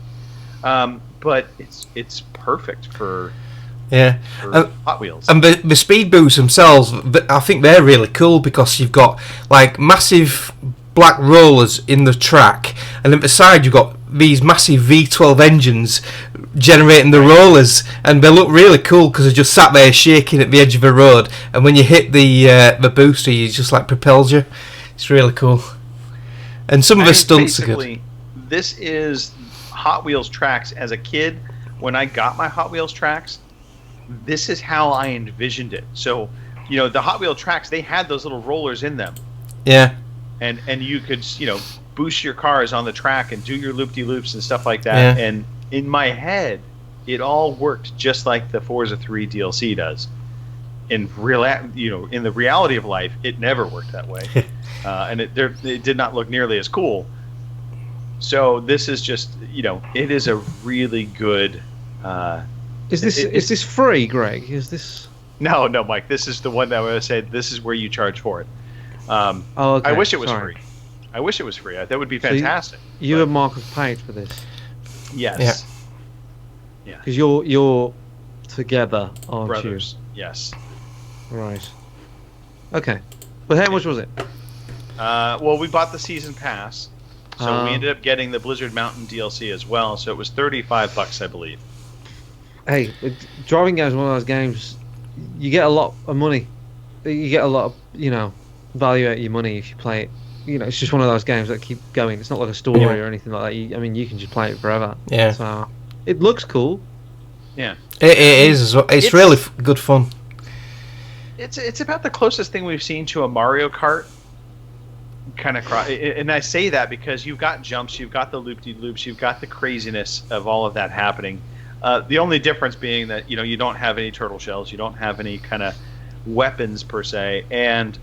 But it's perfect for Hot Wheels. And the speed boosts themselves, I think they're really cool because you've got like massive black rollers in the track, and at the side you've got these massive V12 engines generating the rollers, and they look really cool because they're just sat there shaking at the edge of a road, and when you hit the booster, it just like propels you. It's really cool. And some of the stunts are good. This is Hot Wheels tracks. As a kid, when I got my Hot Wheels tracks, this is how I envisioned it. So, the Hot Wheel tracks, they had those little rollers in them. Yeah. And you could, boost your cars on the track and do your loop-de-loops and stuff like that. Yeah. And in my head, it all worked just like the Forza 3 DLC does. In the reality of life, it never worked that way, and it did not look nearly as cool. So this is just, it is a really good. Is this free, Greg? Is this? No, Mike. This is the one that I would say. This is where you charge for it. Okay. I wish it was free. I wish it was free. That would be fantastic. So you and Mark have paid for this. Yes. Yeah. Because you're together, aren't brothers. Yes. Right. Okay. But how much was it? Well, we bought the season pass, so we ended up getting the Blizzard Mountain DLC as well. So it was $35, I believe. Hey, driving games is one of those games. You get a lot of money. You get a lot of value out of your money if you play it. It's just one of those games that keep going. It's not like a story or anything like that. You can just play it forever. Yeah. So it looks cool. Yeah. It is as well. It's really good fun. It's about the closest thing we've seen to a Mario Kart kind of and I say that because you've got jumps, you've got the loop-de-loops, you've got the craziness of all of that happening. The only difference being that you don't have any turtle shells, you don't have any kind of weapons per se, and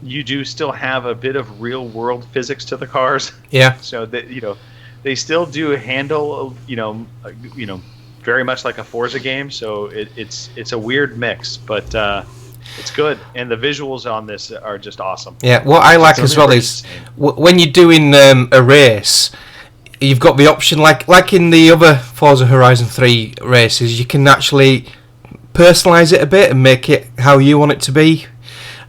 you do still have a bit of real world physics to the cars. Yeah. So that they still do handle very much like a Forza game. So it's a weird mix, but it's good, and the visuals on this are just awesome. Yeah. What I like as well is when you're doing a race, you've got the option like in the other Forza Horizon 3 races, you can actually personalize it a bit and make it how you want it to be.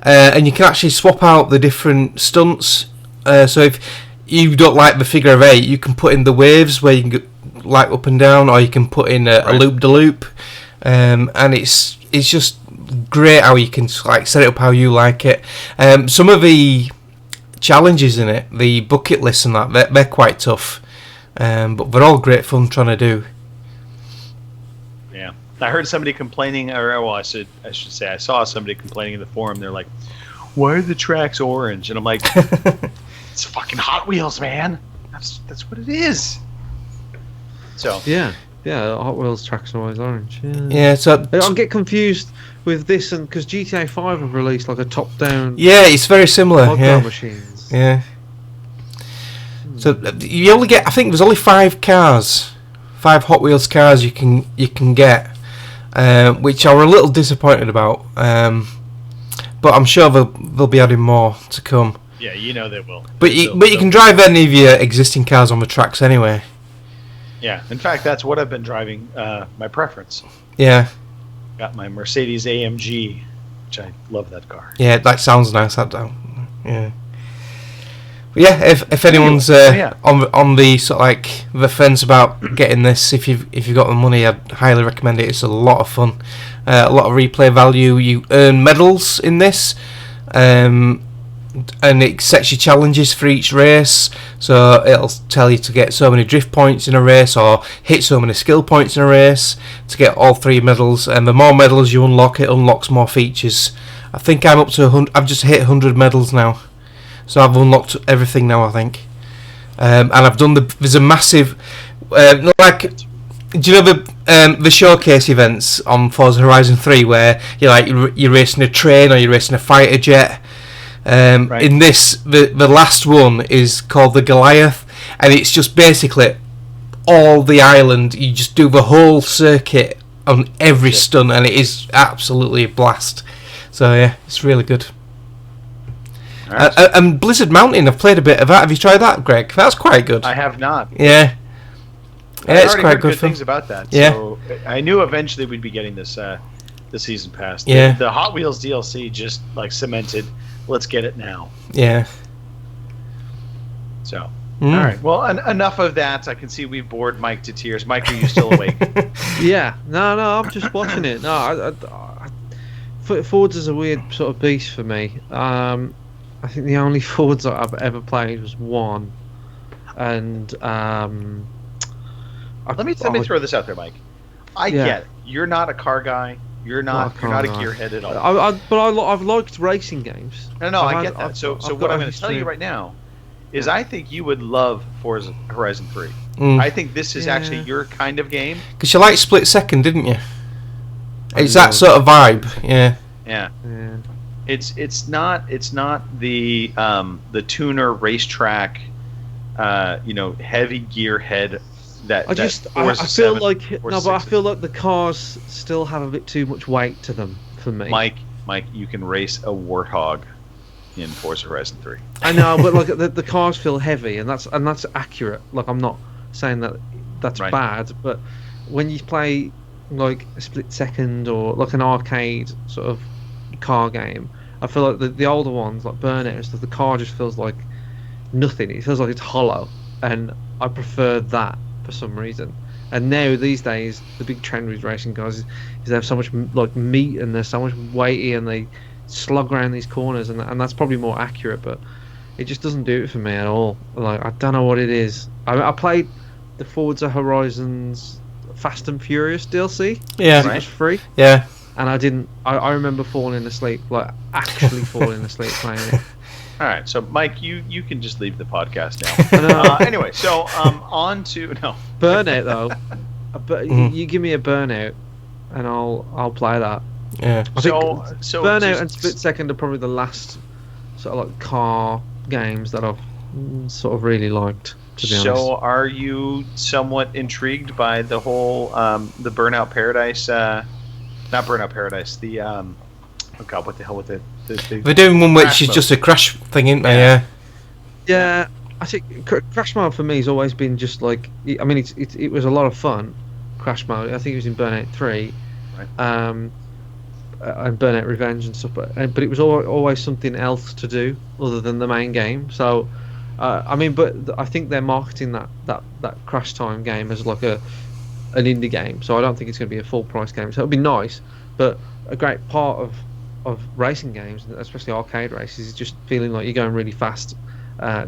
And you can actually swap out the different stunts. So if you don't like the figure of 8, you can put in the waves where you can go like up and down, or you can put in a loop-de-loop. And it's just great how you can like set it up how you like it. Some of the challenges in it, the bucket lists and that, they're quite tough. But they're all great fun trying to do. Yeah. I heard somebody complaining, I should say, I saw somebody complaining in the forum. They're like, "Why are the tracks orange?" And I'm like, "It's fucking Hot Wheels, man. That's what it is." So yeah, Hot Wheels tracks are always orange. Yeah. So I get confused with this, and because GTA 5 have released like a top-down. Yeah, it's very similar. Yeah. Machines. Yeah. So you only get, I think there's only 5 Hot Wheels cars you can get. Which I were a little disappointed about, but I'm sure they'll be adding more to come. Yeah, they will. But you can drive any of your existing cars on the tracks anyway. Yeah, in fact, that's what I've been driving. My preference. Yeah. Got my Mercedes AMG, which I love that car. Yeah, that sounds nice. That down. Yeah. But yeah, if anyone's on the sort of like the fence about getting this, if you've got the money, I'd highly recommend it. It's a lot of fun, a lot of replay value. You earn medals in this, and it sets you challenges for each race. So it'll tell you to get so many drift points in a race, or hit so many skill points in a race to get all 3 medals. And the more medals you unlock, it unlocks more features. I think I'm up to 100. I've just hit 100 medals now. So I've unlocked everything now, I think, and I've done there's a massive, do you know the showcase events on Forza Horizon 3 where you're racing a train or you're racing a fighter jet? Right. In this, the last one is called the Goliath, and it's just basically all the island. You just do the whole circuit on every stunt, and it is absolutely a blast. So yeah, it's really good. Right. And Blizzard Mountain, I've played a bit of that. Have you tried that, Greg? That's quite good. I have not. Yeah. I It's already quite heard good good fun. things about that. Yeah. So I knew eventually we'd be getting this the season pass. Yeah. The Hot Wheels DLC just like cemented. Let's get it now. Yeah. So. Mm. All right. Well, enough of that. I can see we've bored Mike to tears. Mike, are you still awake? Yeah, no, I'm just watching it. No, Fords is a weird sort of beast for me. I think the only Fords that I've ever played was one, and Let me throw this out there, Mike. I get it. You're not a car guy. You're not a gearhead at all. I've liked racing games. No, I get that. So what I'm going to tell you right now is I think you would love Forza Horizon 3. I think this is actually your kind of game. Because you liked Split Second, didn't you? It's that sort of vibe, yeah. Yeah. It's not the tuner racetrack, heavy gearhead that. I feel like I feel like the cars still have a bit too much weight to them for me. Mike, you can race a Warthog in Forza Horizon 3. I know, but like the cars feel heavy, and that's accurate. Like, I'm not saying that's Right. bad, but when you play like a Split Second or like an arcade sort of car game, I feel like the older ones like Burnout and stuff, the car just feels like nothing. It feels like it's hollow, and I prefer that for some reason. And now these days, the big trend with racing cars is they have so much like meat, and they're so much weighty, and they slug around these corners, and that's probably more accurate, but it just doesn't do it for me at all. Like, I don't know what it is. I played the Forza Horizons Fast and Furious DLC. Yeah. It was free. Yeah. And I remember falling asleep, like actually falling asleep playing it. All right, so Mike, you can just leave the podcast I know. now. Anyway, so on to Burnout though. You give me a Burnout, and I'll play that. Yeah. I think So Burnout and Split Second are probably the last sort of like car games that I've sort of really liked, to be honest. So are you somewhat intrigued by the whole the Burnout Paradise? Not Burnout Paradise. The oh god, what the hell with it? They're doing one which Crash is mode. just a crash thing, isn't they? Yeah. Yeah, I think Crash Mode for me has always been just like, I mean, it was a lot of fun. Crash Mode, I think it was in Burnout 3, Right. and Burnout Revenge and stuff, but it was always something else to do other than the main game. So, I mean, but I think they're marketing that Crash Time game as like an indie game. So I don't think it's going to be a full price game. So it'll be nice, but a great part of racing games, especially arcade races, is just feeling like you're going really fast,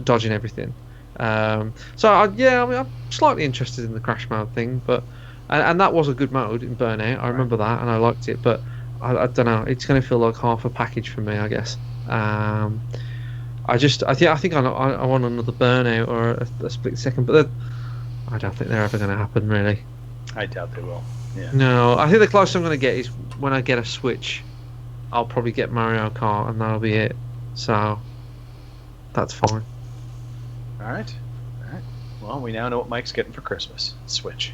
dodging everything. I'm slightly interested in the Crash Mode thing, but and that was a good mode in Burnout. I remember that, and I liked it, but I don't know. It's going to feel like half a package for me, I guess. I think I want another Burnout or a Split Second, but I don't think they're ever going to happen, really. I doubt they will. Yeah. No, I think the closest I'm going to get is when I get a Switch. I'll probably get Mario Kart, and that'll be it. So that's fine. All right. Well, we now know what Mike's getting for Christmas. Switch.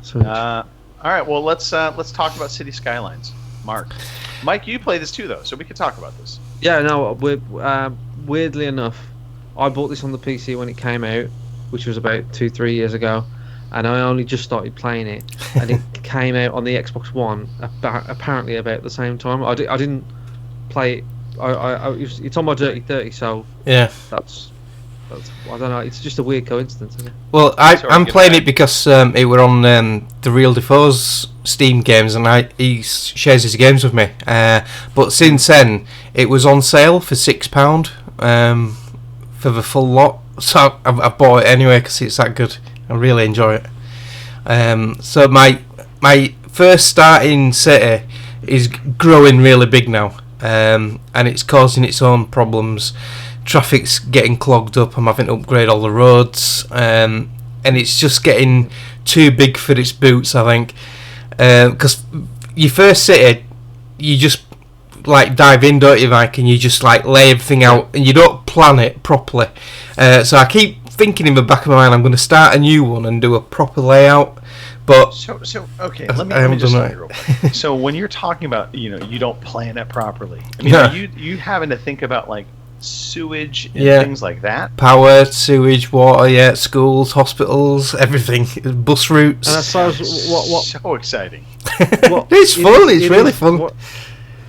Switch. All right. Well, let's talk about City Skylines. Mike, you play this too, though, so we could talk about this. Yeah, no. Weirdly enough, I bought this on the PC when it came out, which was about 2-3 years ago, and I only just started playing it, and it came out on the Xbox One apparently about the same time. I didn't play it. It's on my Dirty 30, so Yeah. that's I don't know. It's just a weird coincidence, isn't it? Well, Sorry, I'm get playing back. it because it were on the Real Defoe's Steam games, and he shares his games with me. But since then, it was on sale for £6 for the full lot. So I've bought it anyway because it's that good. I really enjoy it. So my first starting city is growing really big now, and it's causing its own problems. Traffic's getting clogged up. I'm having to upgrade all the roads, and it's just getting too big for its boots, I think. Because your first city, you just like dive in, don't you, Mike? And you just like lay everything out, and you don't plan it properly. So I keep thinking in the back of my mind, I'm going to start a new one and do a proper layout. But So okay, I let me haven't just done stop that. you real quick. So when you're talking about, you don't plan it properly. I mean, Yeah. are you having to think about like sewage and Yeah. things like that? power, sewage, water, schools, hospitals, everything, bus routes. And I suppose what So exciting. It's fun. It's really fun.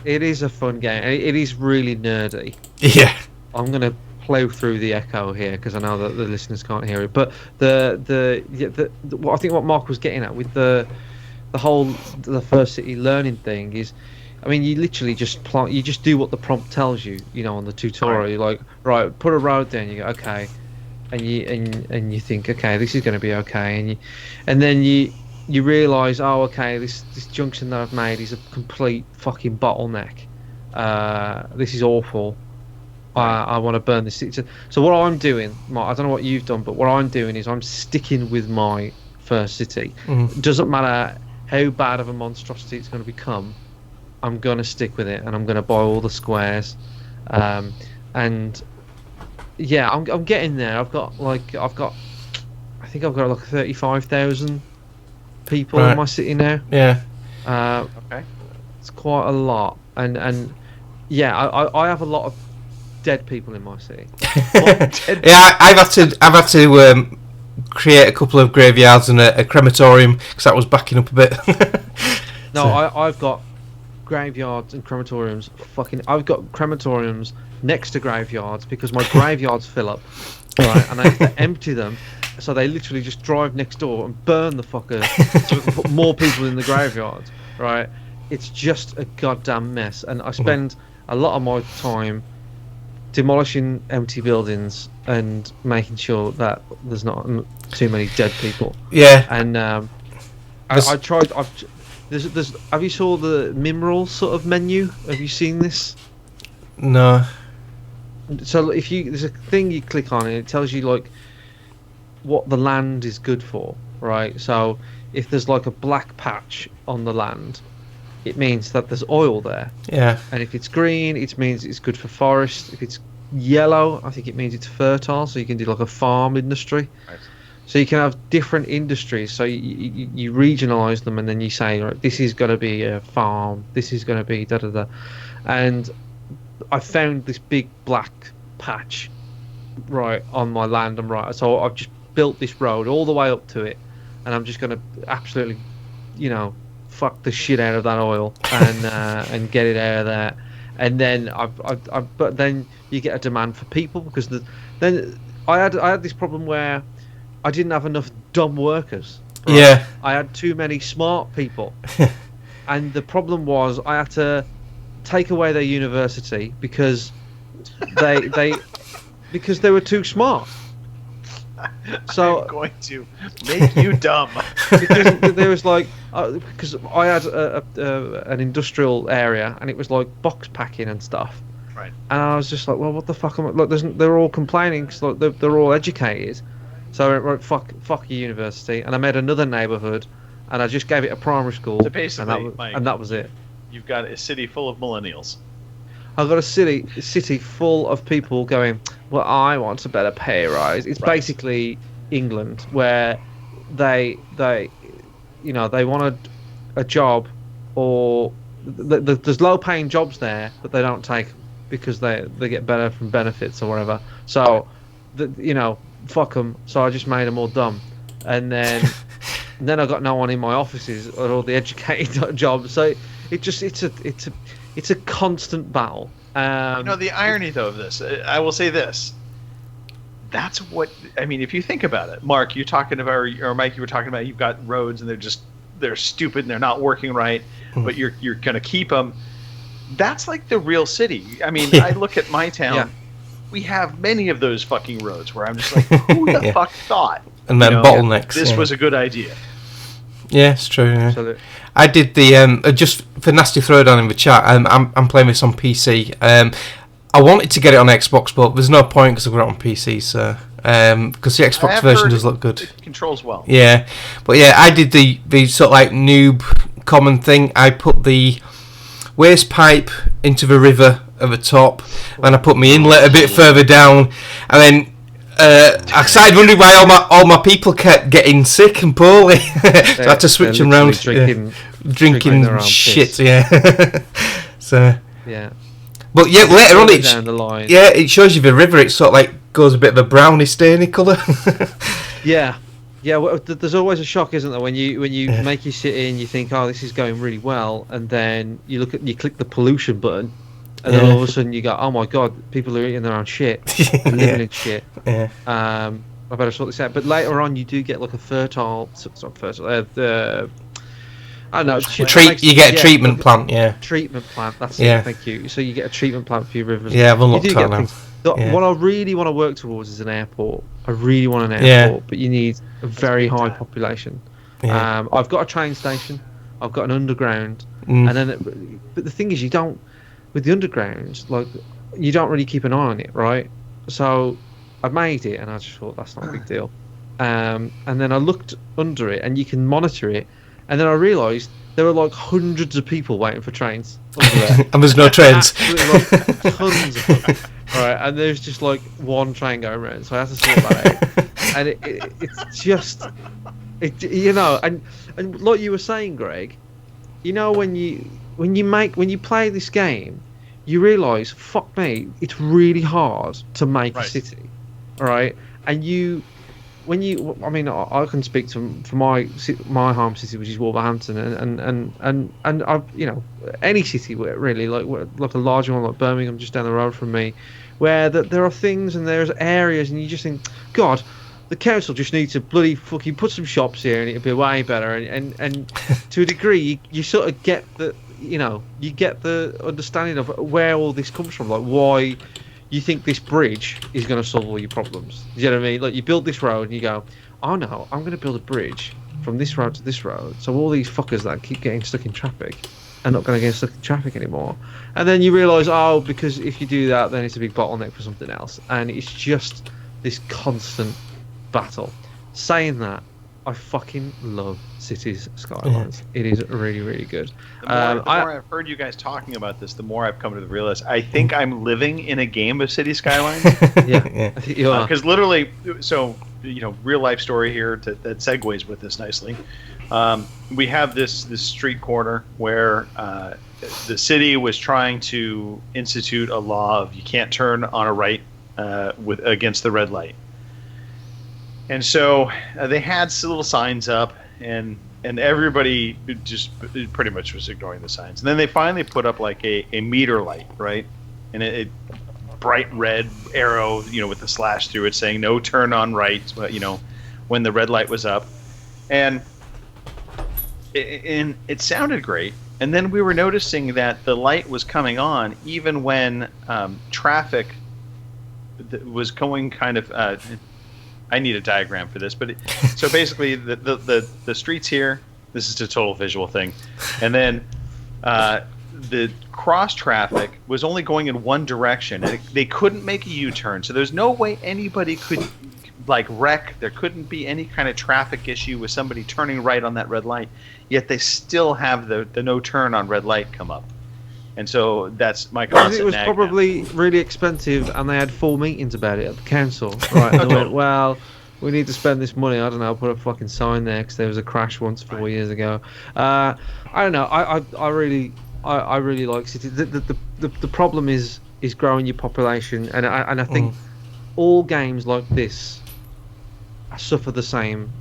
It is a fun game. It is really nerdy. Yeah. I'm gonna plow through the echo here because I know that the listeners can't hear it. But what I think what Mark was getting at with the first city learning thing is, I mean, you literally just you just do what the prompt tells you. On the tutorial, Right. you're like, right, put a road there, and you go, okay, and you think, okay, this is going to be okay, and then you realise, oh, okay, this junction that I've made is a complete fucking bottleneck. This is awful. I want to burn this city. So what I'm doing, Mark, I don't know what you've done, but what I'm doing is I'm sticking with my first city. Mhm. It doesn't matter how bad of a monstrosity it's going to become. I'm going to stick with it, and I'm going to buy all the squares. And yeah, I'm getting there. I think I've got like 35,000 people Right. in my city now. Yeah. Okay. It's quite a lot, and yeah, I have a lot of dead people in my city. Yeah, I've had to create a couple of graveyards and a crematorium because that was backing up a bit. No, So- I've got graveyards and crematoriums. I've got crematoriums next to graveyards because my graveyards fill up, right? And I have to empty them, so they literally just drive next door and burn the fucker, so we can put more people in the graveyard, right? It's just a goddamn mess, and I spend a lot of my time demolishing empty buildings and making sure that there's not too many dead people. Yeah. And I tried. There's. Have you saw the mineral sort of menu? Have you seen this? No. So there's a thing you click on and it tells you like what the land is good for, right? So if there's like a black patch on the land, it means that there's oil there. Yeah. And if it's green, it means it's good for forest. If it's yellow, I think it means it's fertile, so you can do like a farm industry. Right. So you can have different industries. So you regionalize them, and then you say, right, this is going to be a farm. This is going to be da da da. And I found this big black patch right on my land. I'm right. So I've just built this road all the way up to it, and I'm just going to absolutely, fuck the shit out of that oil and get it out of there. And then but then you get a demand for people because then I had this problem where I didn't have enough dumb workers. Right? Yeah. I had too many smart people, and the problem was I had to take away their university because because they were too smart. So I'm going to make you dumb. because there was like because I had an industrial area and it was like box packing and stuff. Right. And I was just like, well, what the fuck am I? Look, they're all complaining because like, they're all educated. So I went, fuck your university, and I made another neighbourhood, and I just gave it a primary school. So basically, and that was it. You've got a city full of millennials. I've got a city full of people going, well, I want a better pay rise. It's Right. basically England, where they want a job, or there's low paying jobs there, but they don't take because they get better from benefits or whatever. So, fuck them. So I just made them all dumb, and then I got no one in my offices or all the educated jobs. So it's a constant battle. The irony though of this, I will say this. That's what I mean. If you think about it, Mark, you're talking about, or Mike, you were talking about. You've got roads and they're stupid and they're not working right, but you're gonna keep them. That's like the real city. I mean, I look at my town. Yeah. We have many of those fucking roads where I'm just like, who the Yeah. fuck thought? And then bottlenecks. This yeah. was a good idea. Yeah, it's true. Yeah. So I did the just for Nasty Throwdown in the chat. I'm playing this on PC. I wanted to get it on Xbox, but there's no point because I've got it on PC. So because the I Xbox have version heard does look good. It controls well. Yeah, but yeah, I did the sort of like noob common thing. I put the waste pipe into the river at the top, and I put my inlet a bit further down, and then I started wondering why all my people kept getting sick and poorly. So I had to switch them round. Drinking their own shit, piss. yeah. So, Yeah. but yeah, later on Down the line. it shows you the river. It sort of like goes a bit of a browny, stainy colour. Yeah. Yeah, well, there's always a shock, isn't there, when you make your city and you think, oh, this is going really well, and then you click the pollution button, and then all of a sudden you go, oh my god, people are eating their own shit, and living in shit. Yeah. I better sort this out. But later on, you do get like a fertile, I don't know. You get a treatment plant, yeah. Treatment plant, that's Yeah. it. Thank you. So you get a treatment plant for your rivers. Yeah, I've unlocked You do that get now. things. What I really want to work towards is an airport. I really want an Yeah. airport, but you need a very high population. Yeah. I've got a train station. I've got an underground, Mm. and then. But the thing is, you don't with the underground, like you don't really keep an eye on it, right? So I made it, and I just thought that's not a big deal. And then I looked under it, and you can monitor it. And then I realised there were like hundreds of people waiting for trains under there. And there's no trains. Absolutely, like, tons of them. Right, and there's just like one train going around, so I have to sort that out. And it's just, you know, and like you were saying, Greg, you know, when you play this game, you realise, fuck me, it's really hard to make a city, all right? And I mean, I can speak for my home city, which is Wolverhampton, and I've, you know, any city where really like a larger one like Birmingham, just down the road from me, where there are things and there's areas, and you just think, God, the council just needs to bloody fucking put some shops here, and it'll be way better. And to a degree, you sort of get the, you know, you get the understanding of where all this comes from, like why you think this bridge is going to solve all your problems. Do you know what I mean? Like, you build this road and you go, oh no, I'm going to build a bridge from this road to this road, so all these fuckers that keep getting stuck in traffic are not going to get stuck in traffic anymore. And then you realise, oh, because if you do that, then it's a big bottleneck for something else. And it's just this constant battle. Saying that, I fucking love Cities Skylines. Yeah. It is really, really good. The more I've heard you guys talking about this, the more I've come to realize I think I'm living in a game of City Skylines. Yeah, I think you are. Because literally, so, you know, real life story here that segues with this nicely. We have this street corner where the city was trying to institute a law of you can't turn on a right against the red light. And so they had little signs up, and everybody just pretty much was ignoring the signs. And then they finally put up like a meter light, right? And it bright red arrow, you know, with the slash through it saying no turn on right, you know, when the red light was up. And it sounded great. And then we were noticing that the light was coming on even when traffic was going kind of... I need a diagram for this, but so basically the streets here, this is a total visual thing, and then the cross traffic was only going in one direction, and they couldn't make a U-turn, so there's no way anybody could like wreck. There couldn't be any kind of traffic issue with somebody turning right on that red light, yet they still have the no turn on red light come up. And so that's my constant. It was nag now. probably really expensive, and they had 4 meetings about it at the council. Right? And they went, well, we need to spend this money. I don't know. Put a fucking sign there because there was a crash once 4 years ago. I don't know. I really like City. The problem is growing your population, and I think all games like this suffer the same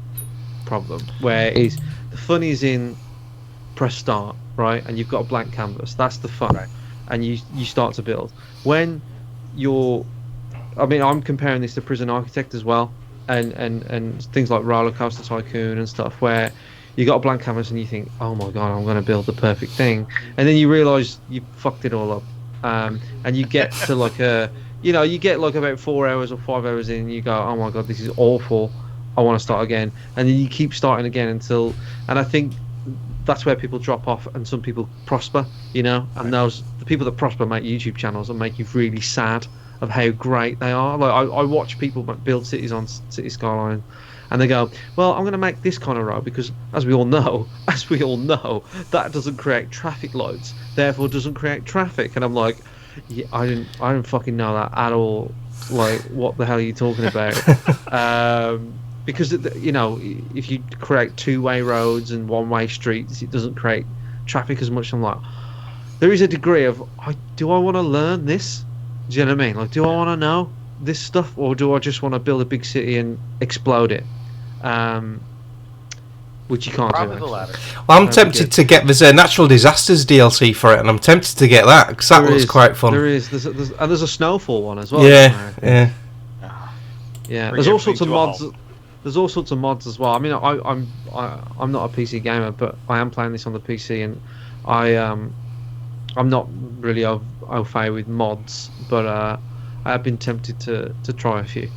problem. Where is the fun is in press start, right, and you've got a blank canvas. That's the fun, right. And you start to build. When you're, I mean, I'm comparing this to Prison Architect as well, and things like Roller Coaster Tycoon and stuff, where you got a blank canvas and you think, oh my god, I'm going to build the perfect thing, and then you realise you fucked it all up, and you get to like you get like about 4 hours or 5 hours in, and you go, oh my god, this is awful. I want to start again, and then you keep starting again and I think that's where people drop off, and some people prosper, you know, and the people that prosper make YouTube channels and make you really sad of how great they are. Like I watch people build cities on City Skyline, and they go, well, I'm going to make this kind of road because, as we all know, that doesn't create traffic lights, therefore doesn't create traffic. And I'm like, Yeah, I didn't fucking know that at all. Like, what the hell are you talking about? Because you know, if you create two-way roads and one-way streets, it doesn't create traffic as much. I'm like, there is a degree of, do I want to learn this? Do you know what I mean? Like, do I want to know this stuff, or do I just want to build a big city and explode it? Which you can't Probably do. the latter. Well, I'm tempted to get, there's a natural disasters DLC for it, and I'm tempted to get that because that looks quite fun. There is. There's a snowfall one as well. Yeah, yeah. Yeah. Bring There's all sorts of everything to a mods. halt. There's all sorts of mods as well. I mean, I'm not a PC gamer, but I am playing this on the PC, and I'm not really au fait with mods, but I have been tempted to try a few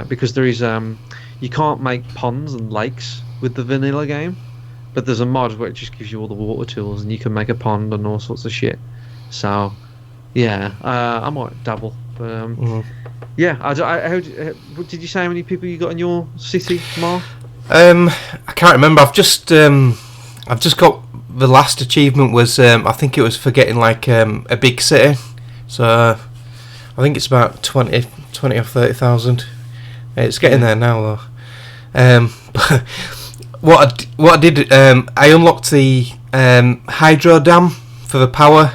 because there is you can't make ponds and lakes with the vanilla game, but there's a mod where it just gives you all the water tools and you can make a pond and all sorts of shit. So yeah, I might dabble, but yeah. Did you say how many people you got in your city, Mark? I can't remember. I've just got the last achievement was I think it was for getting like a big city, so I think it's about 20 or 30,000. It's getting there now though. But what I did, I unlocked the hydro dam for the power.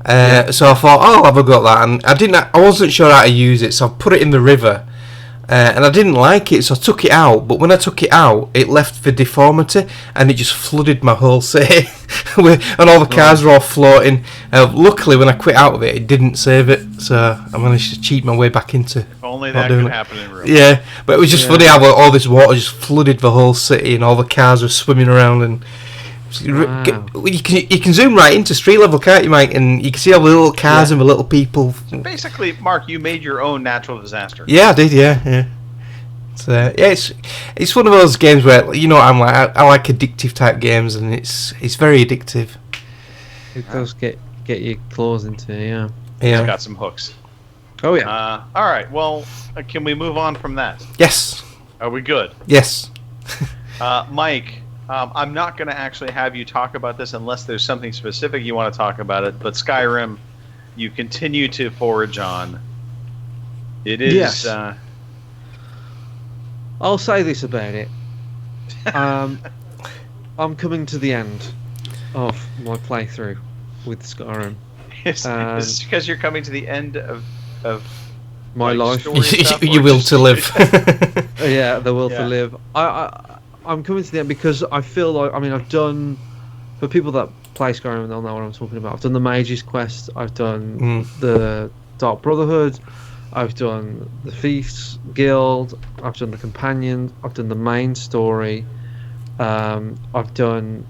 So I thought, oh, have I got that? And I wasn't sure how to use it, so I put it in the river. And I didn't like it, so I took it out. But when I took it out, it left the deformity, and it just flooded my whole city. And all the cars were all floating. Luckily, when I quit out of it, it didn't save it, so I managed to cheat my way back into. Only not that doing could it. happen in real. Yeah, but it was just funny how all this water just flooded the whole city, and all the cars were swimming around. And Wow. you can zoom right into street level, can't you, Mike? And you can see all the little cars and the little people. Basically, Mark, you made your own natural disaster. Yeah, I did. Yeah. So yeah, it's one of those games where, you know, I'm like I like addictive type games, and it's very addictive. It does get your claws into it, yeah. It's Yeah. got some hooks. Oh yeah. All right. Well, can we move on from that? Yes. Are we good? Yes. Mike, I'm not going to actually have you talk about this unless there's something specific you want to talk about it. But Skyrim, you continue to forage on. It is. Yes. I'll say this about it. I'm coming to the end of my playthrough with Skyrim. Is this because you're coming to the end of My like, life. story stuff, or You will just- to live. Yeah, the will Yeah. to live. I'm coming to the end because I feel like, I mean, I've done, for people that play Skyrim, they'll know what I'm talking about. I've done the Mage's Quest, I've done the Dark Brotherhood, I've done the Thieves Guild, I've done the Companion, I've done the main story, I've done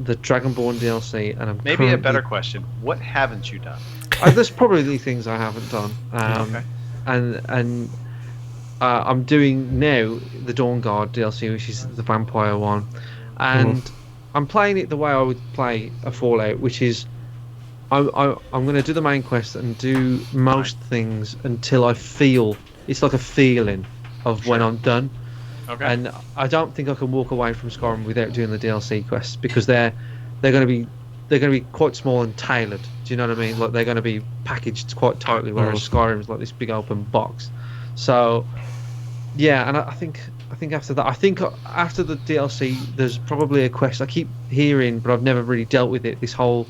the Dragonborn DLC, and I'm Maybe a currently- better question: what haven't you done? There's probably things I haven't done. Okay. And I'm doing now the Dawn Guard DLC, which is the vampire one, and I'm playing it the way I would play a Fallout, which is I'm going to do the main quest and do most things until I feel it's like a feeling of when I'm done. Okay. And I don't think I can walk away from Skyrim without doing the DLC quests because they're going to be quite small and tailored. Do you know what I mean? Like they're going to be packaged quite tightly, whereas Skyrim is like this big open box. So yeah, and I think after that, after the DLC, there's probably a quest I keep hearing, but I've never really dealt with it. This whole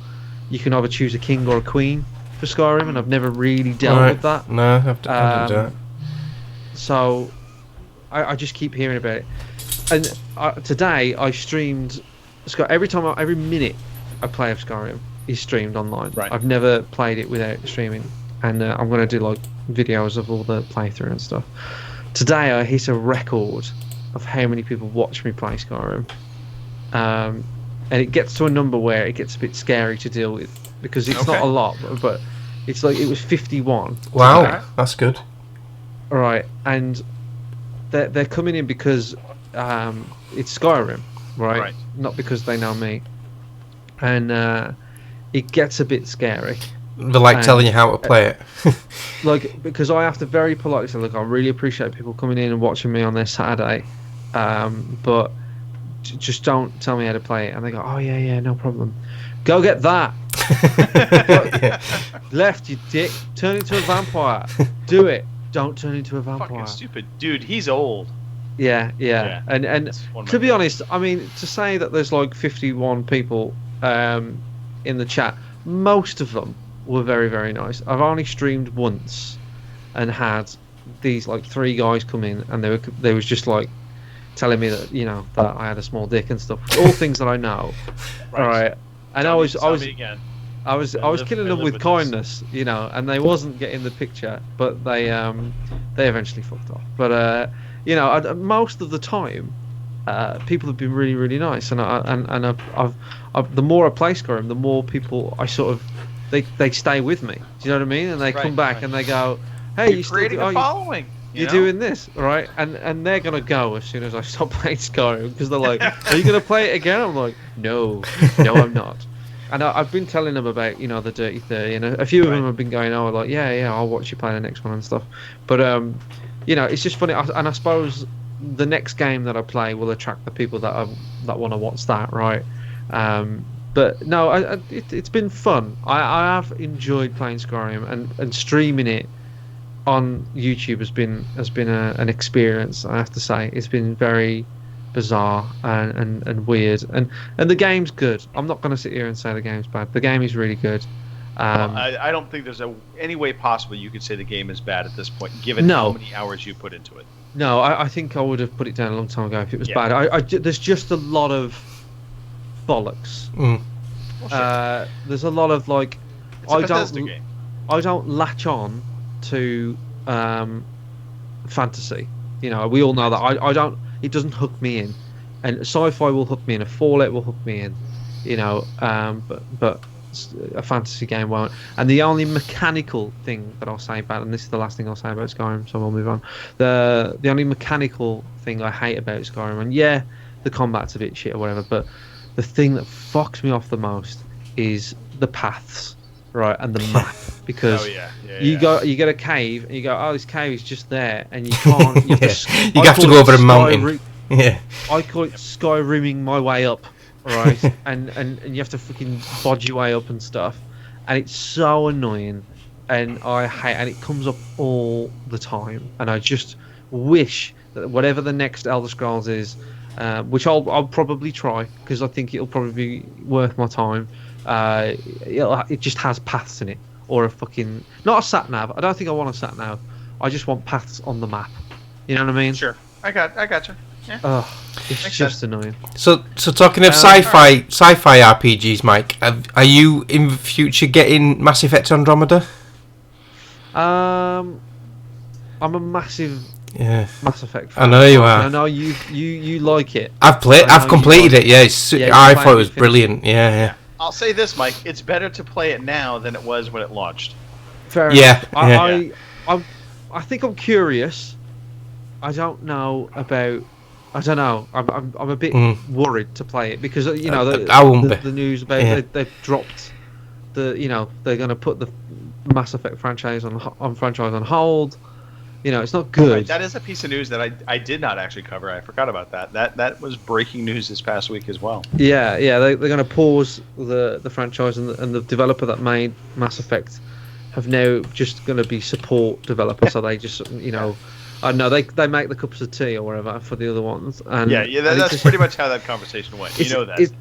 you can either choose a king or a queen for Skyrim, and I've never really dealt with that. No, I haven't done that. So I just keep hearing about it. And today I streamed every minute I play of Skyrim is streamed online. Right. I've never played it without streaming, and I'm going to do like videos of all the playthrough and stuff. Today I hit a record of how many people watch me play Skyrim, and it gets to a number where it gets a bit scary to deal with because it's not a lot, but it's like it was 51. Wow, today. that's good. All right, and they're coming in because it's Skyrim, right? Not because they know me, and it gets a bit scary. They're like telling you how to play it. Like, because I have to very politely say, look, I really appreciate people coming in and watching me on their Saturday, but just don't tell me how to play it. And they go, oh yeah, no problem. Go get that. Left, you dick. Turn into a vampire. Do it. Don't turn into a vampire. Fucking stupid. Dude, he's old. Yeah. And That's one of to my be favorites. honest, I mean, to say that there's like 51 people in the chat, most of them were very, very nice. I've only streamed once and had these like 3 guys come in, and they was just like telling me that, you know, that I had a small dick and stuff. All things that I know. Right. All right. And Tell me again. I was killing them live with with kindness, you know, and they wasn't getting the picture, but they eventually fucked off. But you know, most of the time, people have been really, really nice, and I've the more I play Skyrim, the more people I sort of they stay with me. Do you know what I mean? And they come back and they go, "Hey, You're creating a following. You're doing this, right?" And they're gonna go as soon as I stop playing Skyrim, because they're like, "Are you gonna play it again?" I'm like, "No, I'm not." And I've been telling them about, you know, the Dirty 30, and a few of them have been going, "Oh, like, yeah, I'll watch you play the next one and stuff." But you know, it's just funny, and I suppose the next game that I play will attract the people that want to watch that, right? But no, it's been fun. I have enjoyed playing Skyrim, and streaming it on YouTube has been an experience. I have to say, it's been very bizarre and weird, and the game's good. I'm not going to sit here and say the game's bad. The game is really good. I don't think there's any way possible you could say the game is bad at this point, given how many hours you put into it. No, I think I would have put it down a long time ago if it was bad. There's just a lot of bollocks. Mm. Well, sure. There's a lot of like, It's a Bethesda game. I don't latch on to fantasy. You know, we all know that I don't. It doesn't hook me in, and sci-fi will hook me in. A Fallout will hook me in. You know, but a fantasy game won't. And the only mechanical thing that I'll say about, and this is the last thing I'll say about Skyrim, so we'll move on. The only mechanical thing I hate about Skyrim, and yeah, the combat's a bit shit or whatever, but the thing that fucks me off the most is the paths, right, and the map, because you get a cave and you go, oh, this cave is just there, and you can't. You have to go over a mountain. Yeah, I call it Skyrimming my way up. Right, and you have to fucking bodge your way up and stuff, and it's so annoying, and I hate, and it comes up all the time, and I just wish that whatever the next Elder Scrolls is, which I'll probably try, because I think it'll probably be worth my time. It just has paths in it, or a fucking, not a sat nav. I don't think I want a sat nav. I just want paths on the map. You know what I mean? Sure, I got you. Yeah. It's Makes just sense. annoying. So talking of sci-fi RPGs, Mike, are you in future getting Mass Effect Andromeda? I'm a massive Mass Effect fan. I know you are. I know you like it. I've completed it. Yeah, I thought it was brilliant. Yeah. I'll say this, Mike. It's better to play it now than it was when it launched. Fair enough. I think I'm curious. I don't know about. I don't know. I'm a bit worried to play it, because you know the news about they've dropped they're going to put the Mass Effect franchise on hold. You know, it's not good. Right, that is a piece of news that I did not actually cover. I forgot about that. That was breaking news this past week as well. Yeah. They're going to pause the franchise, and the developer that made Mass Effect have now just going to be support developer. So they just I know they make the cups of tea or whatever for the other ones. And that's just, pretty much how that conversation went. You know that.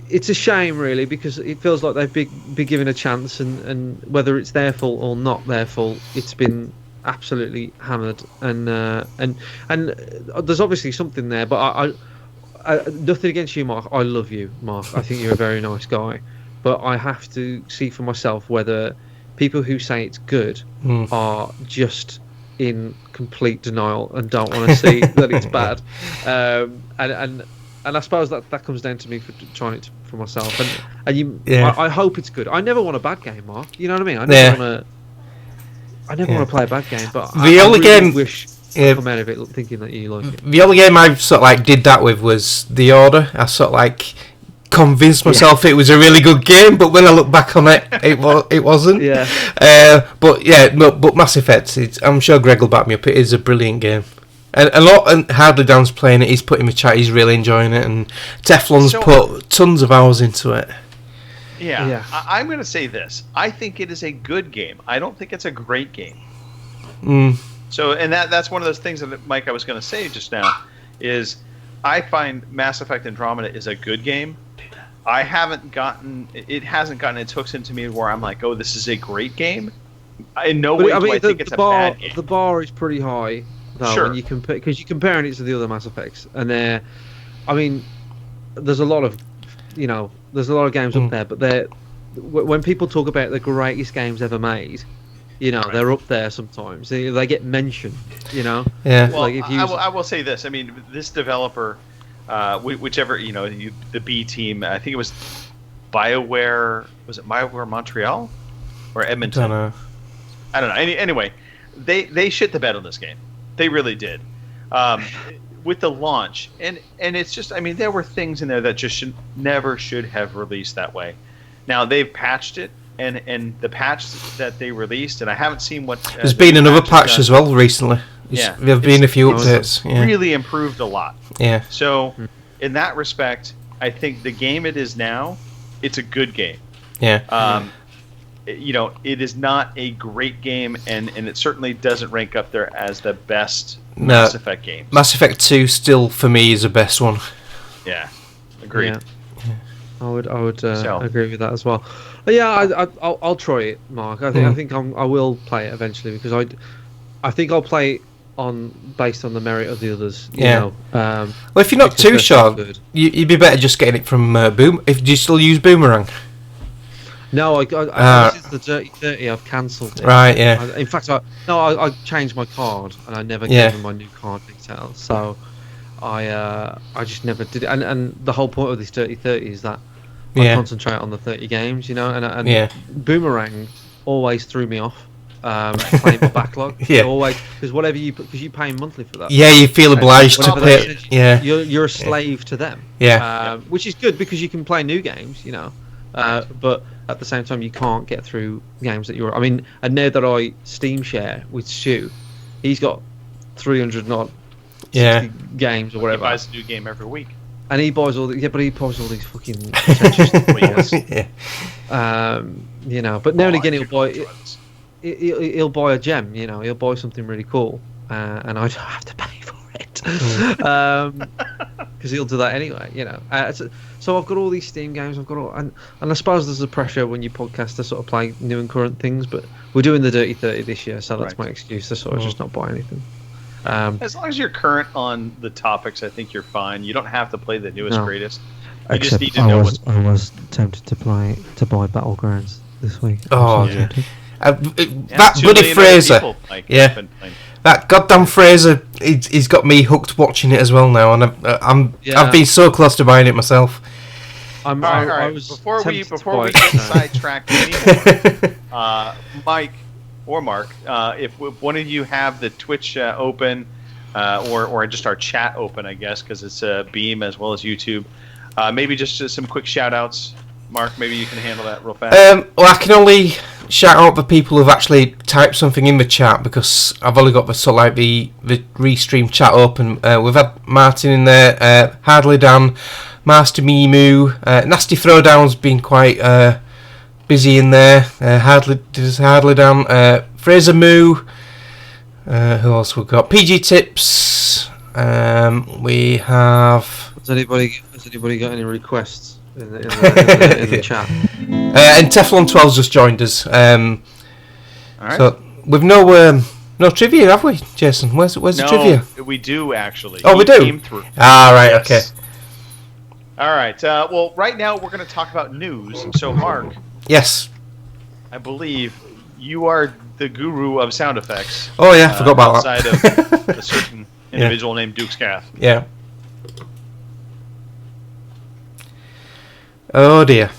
It's a shame, really, because it feels like they've been given a chance, and whether it's their fault or not their fault, it's been absolutely hammered. And there's obviously something there, but I nothing against you, Mark. I love you, Mark. I think you're a very nice guy, but I have to see for myself whether people who say it's good are just in complete denial and don't want to see that it's bad, and I suppose that comes down to me for trying it for myself, I hope it's good. I never want a bad game, Mark. You know what I mean? I never want to play a bad game, but the only game wish I come out of it thinking that you like it. The only game I sort of like did that with was The Order. I sort of like convinced myself it was a really good game, but when I look back on it, it wasn't. But Mass Effect, I'm sure Greg will back me up. It is a brilliant game, and Hardly Down's playing it. He's put in the chat. He's really enjoying it, and Teflon's put tons of hours into it. Yeah. I'm going to say this. I think it is a good game. I don't think it's a great game. So, and that's one of those things that, Mike, I was going to say just now, is I find Mass Effect Andromeda is a good game. It hasn't gotten its hooks into me where I'm like, oh, this is a great game. In no way do I think it's a bad game. The bar is pretty high, though, Sure. when you compare, because you're comparing it to the other Mass Effects, and there's a lot of games up there, but when people talk about the greatest games ever made, they're up there sometimes. They get mentioned, Yeah. Well, like if you I will say this. I mean, this developer, whichever the B team, I think it was BioWare. Was it BioWare Montreal or Edmonton? I don't know. Anyway, they shit the bed on this game. They really did. With the launch, and it's just, I mean, there were things in there that just never should have released that way. Now they've patched it, and the patch that they released, and I haven't seen what. There's been another patch as well recently. There've been a few updates. Really improved a lot. Yeah. So, in that respect, I think the game it is now, it's a good game. Yeah. It is not a great game, and it certainly doesn't rank up there as the best No. Mass Effect games. Mass Effect 2 still for me is the best one. Yeah. Agreed. Yeah. I would agree with that as well. But yeah, I'll try it, Mark. I think I will play it eventually, because I think I'll play it based on the merit of the others. Well, if you're not because too they're so sure, good. you'd be better just getting it from Boom. Do you still use Boomerang? No, this is the Dirty 30. I've cancelled it. Right, yeah. In fact, I changed my card, and I never gave them my new card details. So I just never did it. And the whole point of this Dirty 30 is that I concentrate on the 30 games, and Boomerang always threw me off. Playing my backlog, always, because because you pay monthly for that. Yeah, you feel obliged to pay. You're a slave to them. Which is good because you can play new games, but at the same time you can't get through games that you're. I mean, and now that I Steam share with Stu, he's got 300 not 60 games or whatever. He buys a new game every week. And he buys all but he buys all these fucking pretentious toys. But now and again he'll buy a gem, he'll buy something really cool, and I don't have to pay for it, because he'll do that anyway, So I've got all these Steam games, and I suppose there's a pressure when you podcast to sort of play new and current things, but we're doing the Dirty 30 this year, so that's my excuse to sort of just not buy anything. As long as you're current on the topics, I think you're fine. You don't have to play the newest, greatest. You Except just need to know what's. I was tempted to buy Battlegrounds this week. Oh, yeah. That bloody Fraser. That goddamn Fraser. He's got me hooked watching it as well now, and I've been so close to buying it myself. All right. Before we get sidetracked anymore, Mike or Mark, if one of you have the Twitch open, or just our chat open, I guess, because it's Beam as well as YouTube, maybe just some quick shout outs. Mark, maybe you can handle that real fast. Well, I can only shout out the people who've actually typed something in the chat, because I've only got the restream chat open. We've had Martin in there, Hardly Dan, Master Mimu, Nasty Throwdown's been quite busy in there. Hardly Dan, Fraser Moo. Who else we've got? PG Tips. We have. Has anybody got any requests in the chat? And Teflon 12's just joined us. All right. So we've no trivia, have we, Jason? Where's the trivia? We do actually. Oh, we do. Came through. Right. Yes. Okay. All right. Well, right now we're going to talk about news. So, Mark. Yes. I believe you are the guru of sound effects. Oh yeah, forgot about outside that. of a certain individual named Duke Scath. Yeah. Oh dear.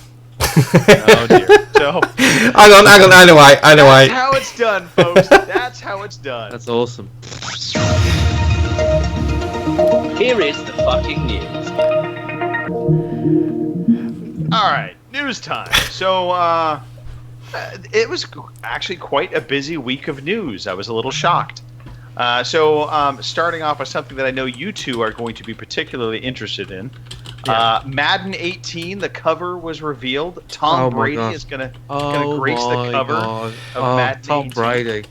Oh dear. So. Hang on. I know why. That's how it's done, folks. That's how it's done. That's awesome. Here is the fucking news. All right, news time. So, it was actually quite a busy week of news. I was a little shocked. So, starting off with something that I know you two are going to be particularly interested in. Madden 18, the cover was revealed. Tom Brady is gonna grace the cover of Madden Tom 18. Brady.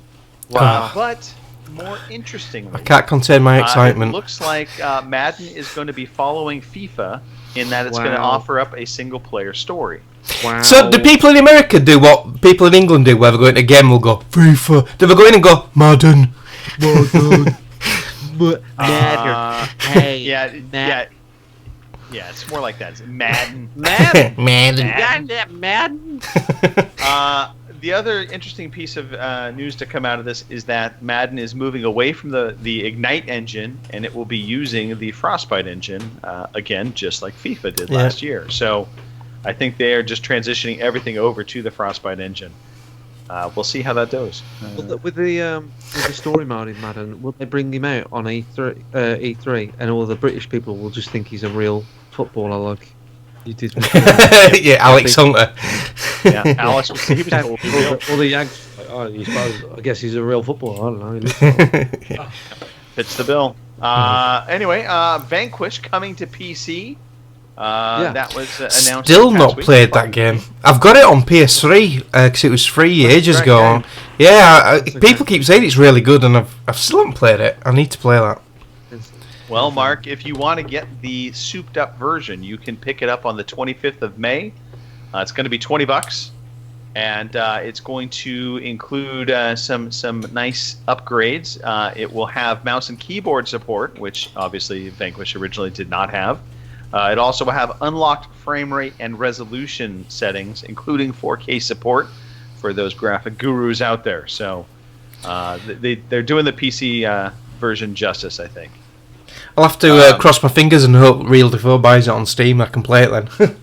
Wow. But more interestingly, I can't contain my excitement. it looks like Madden is going to be following FIFA in that it's going to Wow. offer up a single-player story. Wow. So do people in America do what people in England do, where they go into a game will go FIFA? Do they go in and go Madden? Hey. Yeah, it's more like that. It's Madden. Madden. Madden. The other interesting piece of news to come out of this is that Madden is moving away from the Ignite engine, and it will be using the Frostbite engine, again, just like FIFA did last year. So I think they are just transitioning everything over to the Frostbite engine. We'll see how that goes. With the story mode in Madden, will they bring him out on E3, and all the British people will just think he's a real footballer like you did? Yeah, Alex Hunter. Yeah, Alex was he was all the Yanks. I guess he's a real footballer. I don't know. fits the bill. Anyway, Vanquish coming to PC. That was announced. Still this past not week. played that game. I've got it on PS3 because it was free ages ago. game. Yeah, people keep saying it's really good, and I've still haven't played it. I need to play that. Well, Mark, if you want to get the souped-up version, you can pick it up on the 25th of May. It's going to be $20, and it's going to include some nice upgrades. It will have mouse and keyboard support, which obviously Vanquish originally did not have. It also will have unlocked frame rate and resolution settings, including 4K support for those graphic gurus out there. So they're doing the PC version justice, I think. I'll have to cross my fingers and hope Real Defoe buys it on Steam. I can play it then.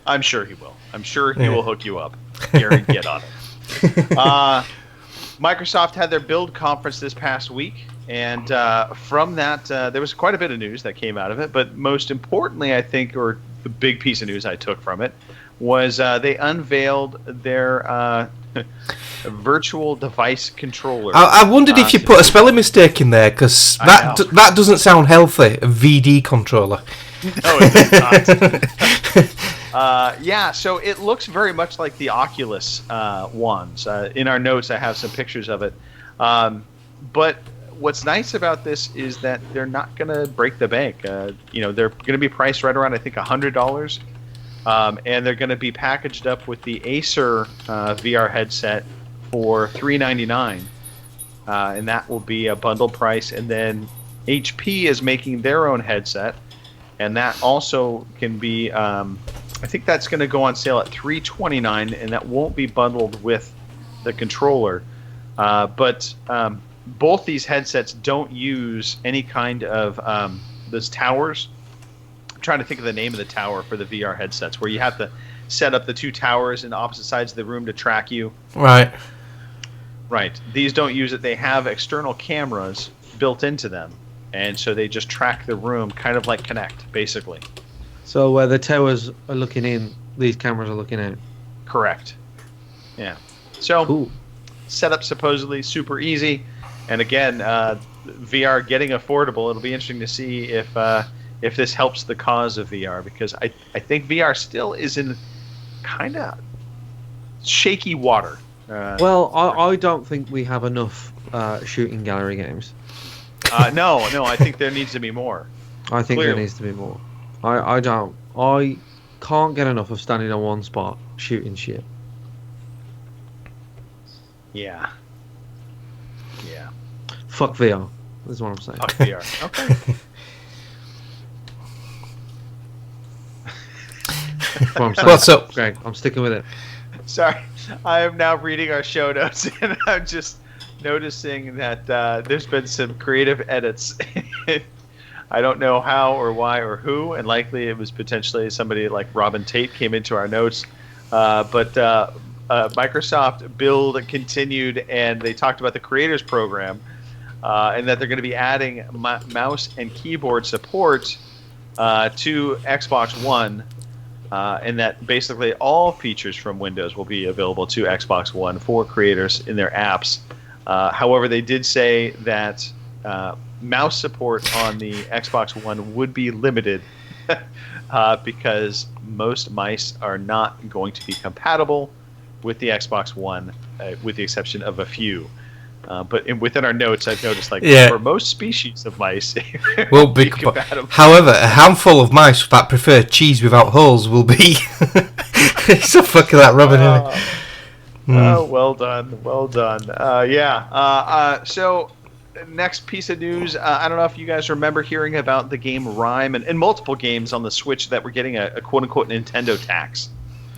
I'm sure he will. I'm sure he will hook you up. Gary, get on it. Microsoft had their Build conference this past week, and from that, there was quite a bit of news that came out of it. But most importantly, I think, or the big piece of news I took from it, was they unveiled their virtual device controller. I wondered if you put a spelling mistake in there, because that doesn't sound healthy. A VD controller. No, it does not. Yeah, so it looks very much like the Oculus ones. In our notes, I have some pictures of it. But what's nice about this is that they're not going to break the bank. They're going to be priced right around, I think, $100. And they're going to be packaged up with the Acer VR headset for $399. And that will be a bundle price. And then HP is making their own headset. And that also can be, I think that's going to go on sale at $329, and that won't be bundled with the controller. But both these headsets don't use any kind of those towers. I'm trying to think of the name of the tower for the VR headsets, where you have to set up the two towers in opposite sides of the room to track you. Right. Right. These don't use it. They have external cameras built into them. And so they just track the room, kind of like Kinect, basically. So where the towers are looking in, these cameras are looking out. Correct. Yeah. So Cool. setup supposedly super easy, and again, VR getting affordable. It'll be interesting to see if this helps the cause of VR, because I think VR still is in kind of shaky water. Well, I don't think we have enough shooting gallery games. No, I think there needs to be more. I think Clearly. there needs to be more. I don't. I can't get enough of standing on one spot shooting shit. Yeah. Yeah. Fuck VR. That's what I'm saying. Fuck VR. Okay. That's what I'm saying. What's up? Greg, I'm sticking with it. Sorry, I am now reading our show notes, and I'm just noticing that there's been some creative edits. I don't know how or why or who, and likely it was potentially somebody like Robin Tate came into our notes. But Microsoft Build continued, and they talked about the Creators Program, and that they're going to be adding mouse and keyboard support to Xbox One. And that basically all features from Windows will be available to Xbox One for creators in their apps. However, they did say that mouse support on the Xbox One would be limited because most mice are not going to be compatible with the Xbox One, with the exception of a few. But within our notes, I've noticed, like, for most species of mice, it won't be compatible. However, a handful of mice that prefer cheese without holes will be. So fucking that Robin. Oh, well done, well done. So, next piece of news. I don't know if you guys remember hearing about the game Rime and multiple games on the Switch that were getting a quote-unquote Nintendo tax.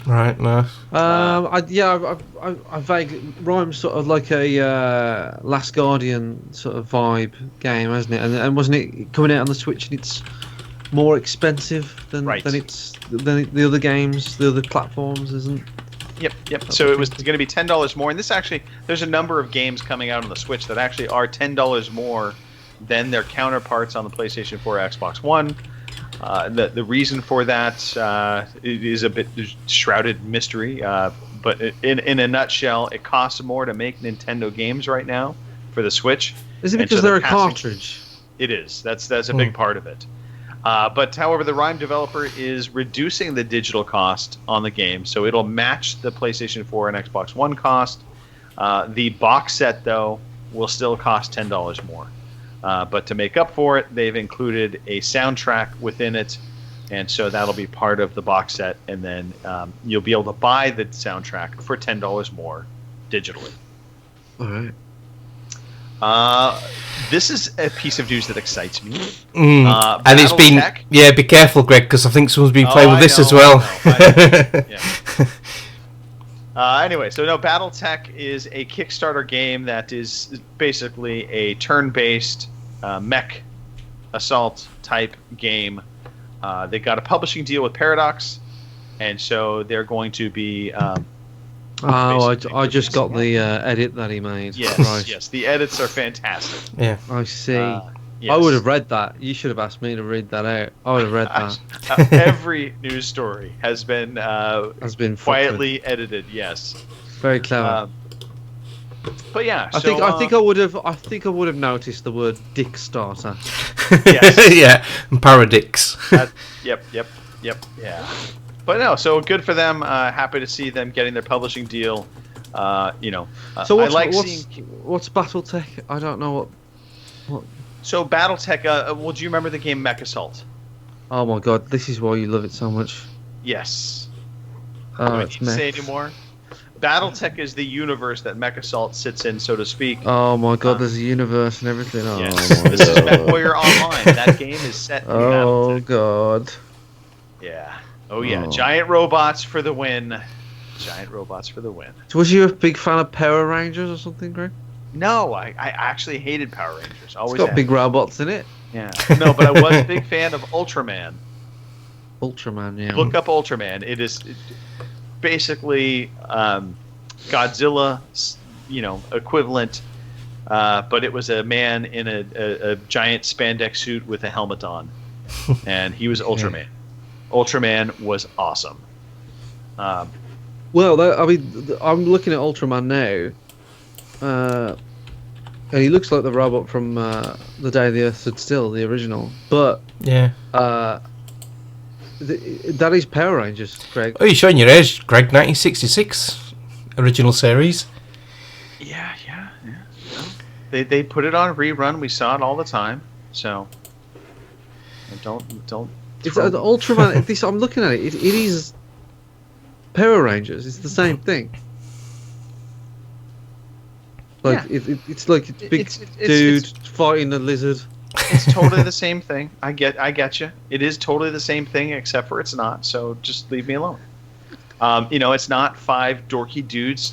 Right, no. I vaguely Rhyme's sort of like a Last Guardian sort of vibe game, hasn't it? And wasn't it coming out on the Switch and it's more expensive than the other games, the other platforms, isn't? Yep. So it was going to be $10 more, and this actually, there's a number of games coming out on the Switch that actually are $10 more than their counterparts on the PlayStation 4 or Xbox One. The reason for that is a bit shrouded mystery, but in a nutshell, it costs more to make Nintendo games right now for the Switch. Is it because they're a cartridge? It is. That's a big part of it. But however, the Rime developer is reducing the digital cost on the game, so it'll match the PlayStation 4 and Xbox One cost. The box set, though, will still cost $10 more. But to make up for it, they've included a soundtrack within it, and so that'll be part of the box set, and then you'll be able to buy the soundtrack for $10 more digitally. All right. This is a piece of news that excites me. And it's been... Yeah, be careful, Greg, because I think someone's been playing with this as well. Anyway, so no, BattleTech is a Kickstarter game that is basically a turn-based mech assault type game. They got a publishing deal with Paradox, and so they're going to be... I just got the edit that he made. Yes, the edits are fantastic. Yeah, I see. Yes. I would have read that. You should have asked me to read that out. I would have read that. Every news story has been quietly edited. Yes, very clever. But yeah, I think I would have noticed the word Dick Starter. Yes. Yeah, and Paradix. Yep. Yeah. But no, so good for them. Happy to see them getting their publishing deal. So what's BattleTech? I don't know what. So BattleTech. Well, do you remember the game Mech Assault? Oh my god, this is why you love it so much. Yes. Do I need to say anymore? BattleTech is the universe that Mech Assault sits in, so to speak. Oh my god, there's a universe and everything. Oh, yes. This is MechWarrior Online. That game is set in Oh BattleTech. god. Yeah. Oh yeah. Giant robots for the win. Giant robots for the win. So was you a big fan of Power Rangers or something, Greg? No, I actually hated Power Rangers. Always it's got have. big robots in it. Yeah. No, but I was a big fan of Ultraman. Ultraman, yeah. Look up Ultraman. It is basically Godzilla, equivalent, but it was a man in a giant spandex suit with a helmet on, and he was Ultraman. Ultraman was awesome. Well, I'm looking at Ultraman now, and he looks like the robot from The Day the Earth Stood Still, the original. But yeah, that is Power Rangers, Greg. Oh, you're showing your age, Greg. 1966 original series. Yeah. They put it on rerun. We saw it all the time. So don't. It's Ultraman. I'm looking at it. It is Power Rangers. It's the same thing. Like it's like a big dude fighting a lizard. It's totally the same thing. I get you. It is totally the same thing, except for it's not. So just leave me alone. It's not 5 dorky dudes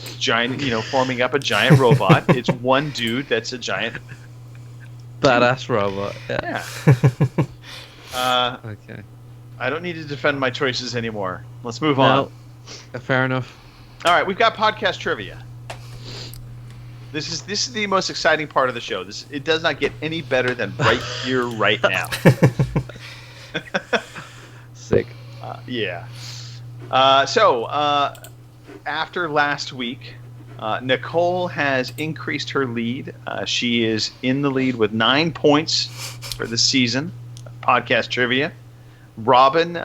forming up a giant robot. It's one dude that's a giant badass robot. Yeah. Okay. I don't need to defend my choices anymore. Let's move on. Fair enough. All right, we've got podcast trivia. This is the most exciting part of the show. It does not get any better than right here, right now. Sick. Yeah. So after last week, Nicole has increased her lead. She is in the lead with 9 points for the season of podcast trivia. Robin,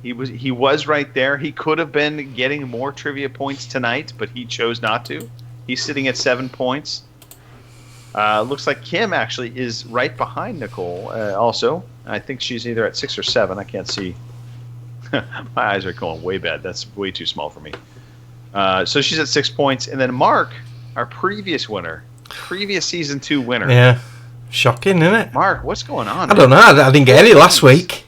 he was right there. He could have been getting more trivia points tonight, but he chose not to. He's sitting at 7 points. Looks like Kim actually is right behind Nicole. Also, I think she's either at 6 or 7. I can't see. My eyes are going way bad. That's way too small for me. So she's at 6 points, and then Mark, our previous season 2 winner. Yeah, shocking, isn't it? Mark, what's going on? I don't know. I didn't get any last week.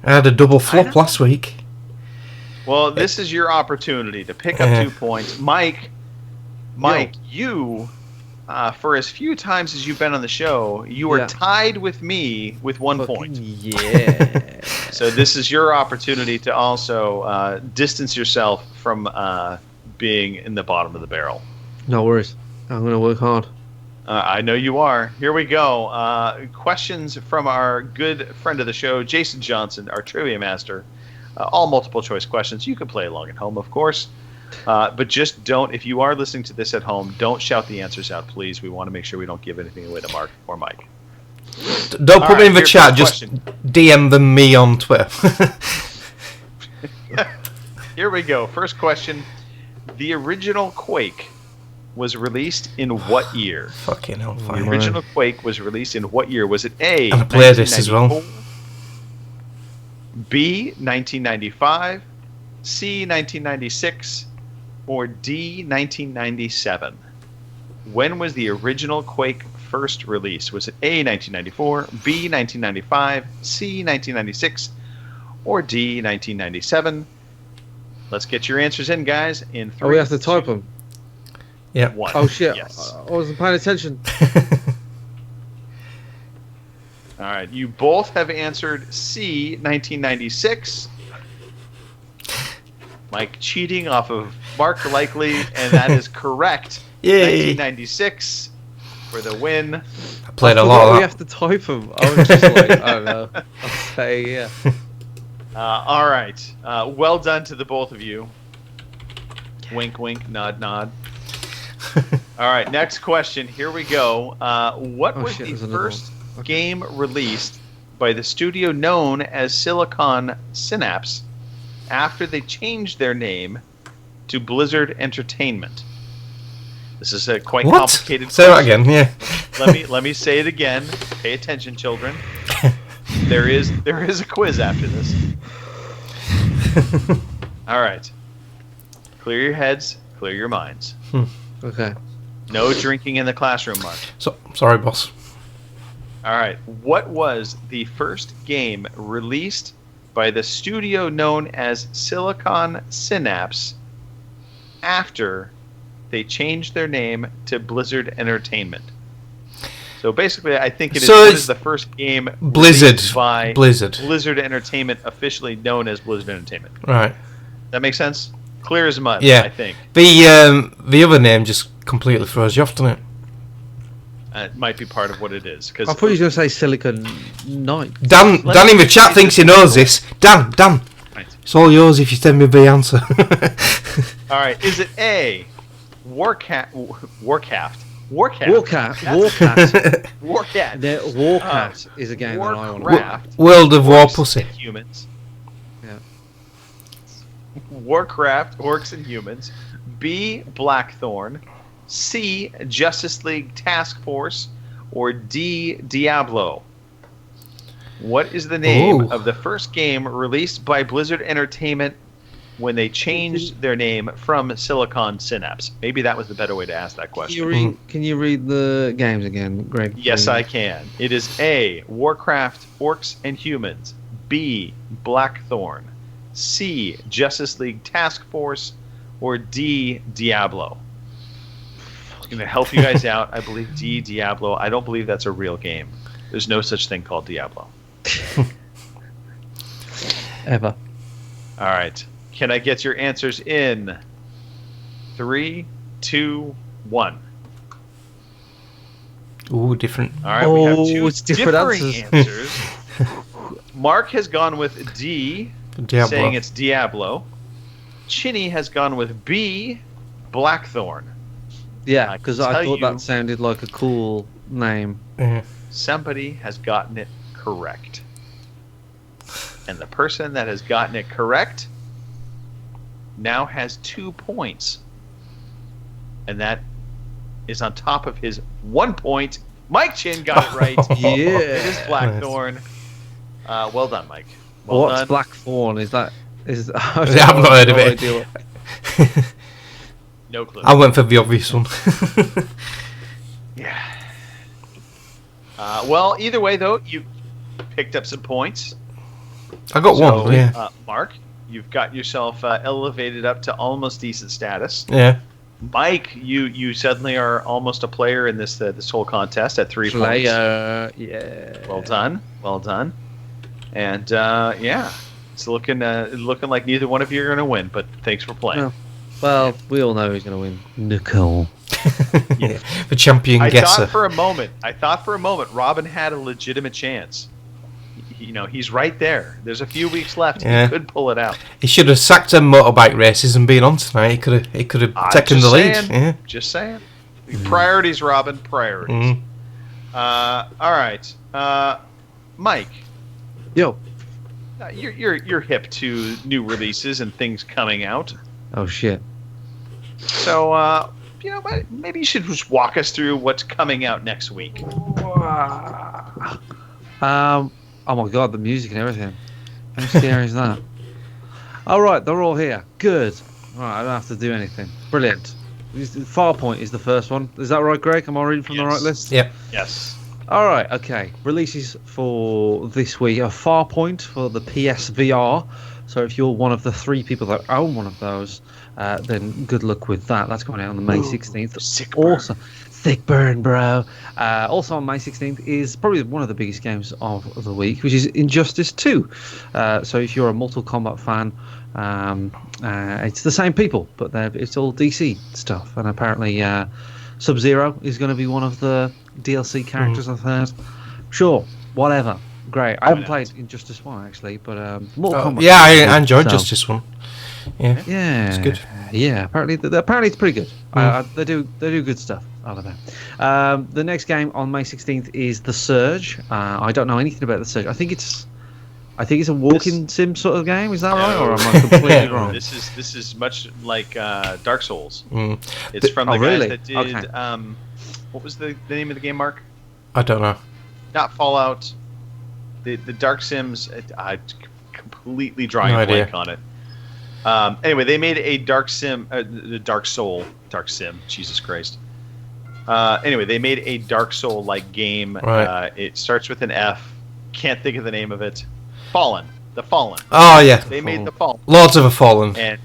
I had a double flop last week. Well, this is your opportunity to pick up 2 points. Mike, you, for as few times as you've been on the show, you are tied with me with 1 point. Yeah. So this is your opportunity to also distance yourself from being in the bottom of the barrel. No worries. I'm going to work hard. I know you are. Here we go. Questions from our good friend of the show, Jason Johnson, our trivia master. All multiple choice questions. You can play along at home, of course. But just don't, if you are listening to this at home, don't shout the answers out, please. We want to make sure we don't give anything away to Mark or Mike. Don't put me in the chat, just DM them me on Twitter. Here we go. First question. The original Quake was released in what year? Fucking hell, The original Quake was released in what year? Was it A, I played this as well. B, 1995, C, 1996, or D, 1997? When was the original Quake first released? Was it A, 1994, B, 1995, C, 1996, or D, 1997? Let's get your answers in, guys. In 3, Oh, we have to type them. Yeah. 1. Oh shit! Yes. I wasn't paying attention. All right, you both have answered C, 1996. Mike cheating off of Mark likely, and that is correct. Yay. 1996 for the win. I played a I lot forgot of we that. have to type them. I was just like, I don't know. I'll say yeah. All right, well done to the both of you. Wink, wink, nod, nod. All right, next question. Here we go. What was the there's another first one. game released by the studio known as Silicon Synapse after they changed their name to Blizzard Entertainment? This is a quite What? complicated Say that question. again, yeah. Let me say it again. Pay attention, children. There is a quiz after this. All right. Clear your heads, clear your minds. Okay. No drinking in the classroom, Mark. Sorry, boss. All right. What was the first game released by the studio known as Silicon Synapse after they changed their name to Blizzard Entertainment? So basically, I think it is, So what it's is the first game Blizzard. released by Blizzard. Blizzard Entertainment, officially known as Blizzard Entertainment. Right. That makes sense? Clear as mud, Yeah. I think. The other name just completely throws you off, doesn't it? It might be part of what it is. Cause I thought you were going to say Silicon Knight. Dan in the chat thinks he knows this. Dan, Right. it's all yours if you send me the answer. All right. Is it A, Warcraft? Warcat. Warcat. Warcat is a game that I want to play. Warcraft. World of War Orcs Pussy. and Humans. Yeah. Warcraft, Orcs and Humans. B, Blackthorn. C, Justice League Task Force. Or D, Diablo. What is the name Ooh. of the first game released by Blizzard Entertainment when they changed their name from Silicon Synapse? Maybe that was the better way to ask that question. Can you read the games again, Greg? Yes, please? I can. It is A, Warcraft, Orcs and Humans. B, Blackthorn. C, Justice League Task Force. Or D, Diablo. I'm going to help you guys out. I believe D, Diablo. I don't believe that's a real game. There's no such thing called Diablo. Ever. All right. Can I get your answers in 3, 2, 1? Ooh, different. All right, we have Oh, two it's different differing answers. answers. Mark has gone with D, Diablo. saying it's Diablo. Chinny has gone with B, Blackthorn. Yeah, I because can I tell thought you- that sounded like a cool name. Yeah. Somebody has gotten it correct. And the person that has gotten it correct now has 2 points. And that is on top of his 1 point. Mike Chin got it right. Yeah. It is Blackthorn. Well done, Mike. Well What's done. Blackthorn? Is that? I've not heard of it. No clue. I went for the obvious one. Yeah. Well, either way, though, you picked up some points. I got one, yeah. Mark, you've got yourself elevated up to almost decent status. Yeah. Mike, you suddenly are almost a player in this whole contest at 3 points. Player, yeah. Well done. And yeah, it's looking like neither one of you are going to win. But thanks for playing. No. Well, we all know who's going to win. Nicole. Yeah. The champion I guesser. thought for a moment Robin had a legitimate chance. He's right there. There's a few weeks left. Yeah. He could pull it out. He should have sacked them motorbike races and been on tonight. He could have taken just the lead. saying. Yeah. Just saying. Priorities, Robin. Priorities. All right, Mike. Yo. You're hip to new releases and things coming out. Oh shit. So maybe you should just walk us through what's coming out next week. Oh my god, the music and everything. How scary is that? All right, they're all here. Good. All right, I don't have to do anything. Brilliant. Farpoint is the first one. Is that right, Greg? Am I reading from the right list? Yep. Yes. All right. Okay. Releases for this week are Farpoint for the PSVR. So if you're one of the 3 people that own one of those, then good luck with that. That's coming out on the May 16th. Sick burn. Also, thick burn, bro. Also on May 16th is probably one of the biggest games of the week, which is Injustice 2. So if you're a Mortal Kombat fan, it's the same people, but it's all DC stuff. And apparently Sub-Zero is going to be one of the DLC characters, I've heard. Sure, whatever. Great. I haven't played Injustice 1, actually, but Mortal Kombat. Yeah, I enjoyed Justice 1. Yeah. Yeah, It's good. Yeah, apparently it's pretty good. They do good stuff over there. The next game on May 16th is The Surge. I don't know anything about The Surge. I think it's a walking sim sort of game. Is that right, or am I completely wrong? This is much like Dark Souls. Mm. It's from the guys really? that did. Okay. What was the name of the game, Mark? I don't know. Not Fallout. The Dark Sims. I completely drawing No a idea. blank on it. Anyway, they made a Dark Sim, the Dark Sim. Jesus Christ. Anyway, they made a Dark Soul-like game. Right. It starts with an F. Can't think of the name of it. Fallen. The Fallen. Oh, yeah. They made the Fallen. Lords of the Fallen. And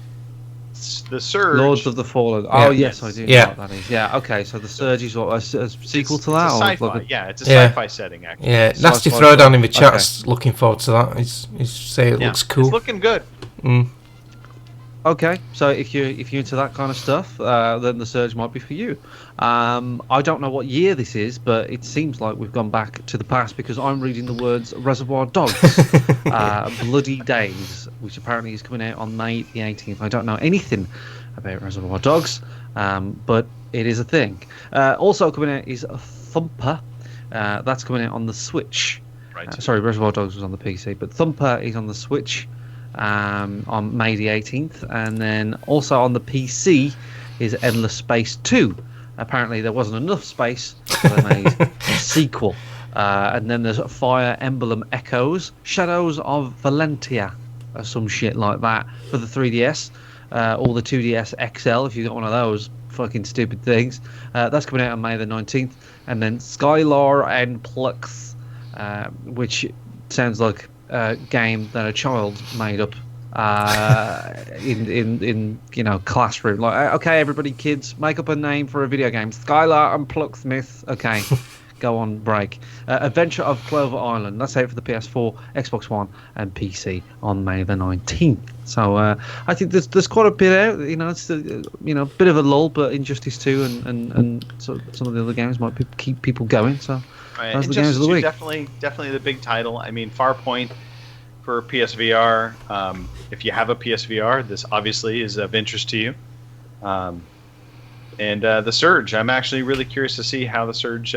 the Surge. Lords of the Fallen. Yeah. Oh yes, I do know Yeah. what that is. Yeah. Okay. So The Surge is what, a sequel to that, It's a or sci-fi. like Yeah, it's a Yeah. sci-fi setting, actually. Yeah, Sci-fi Nasty Throwdown in the okay. chat's looking forward to that. He's say it Yeah, looks cool. It's looking good. Mm. Okay, so if you're into that kind of stuff, then The Surge might be for you. I don't know what year this is, but it seems like we've gone back to the past because I'm reading the words Reservoir Dogs, Bloody Days, which apparently is coming out on May the 18th. I don't know anything about Reservoir Dogs, but it is a thing. Also coming out is Thumper. That's coming out on the Switch. Right. Sorry, Reservoir Dogs was on the PC, but Thumper is on the Switch. On May the 18th, and then also on the PC is Endless Space 2. Apparently there wasn't enough space, so they made a sequel. And then there's Fire Emblem Echoes, Shadows of Valentia, or some shit like that for the 3DS, or the 2DS XL if you got one of those fucking stupid things. That's coming out on May the 19th, and then Skylar and Plux, which sounds like game that a child made up in classroom. Like, okay, everybody, kids, make up a name for a video game. Skylar and Plucksmith. Okay, go on break. Adventure of Clover Island. That's out for the PS4, Xbox One, and PC on May the 19th. So I think there's quite a bit out. It's a bit of a lull, but Injustice 2 and some of the other games might keep people going. So. Right. Those are the Injustice games of the 2 week. definitely the big title. I mean, Farpoint for PSVR. If you have a PSVR, this obviously is of interest to you. And The Surge. I'm actually really curious to see how The Surge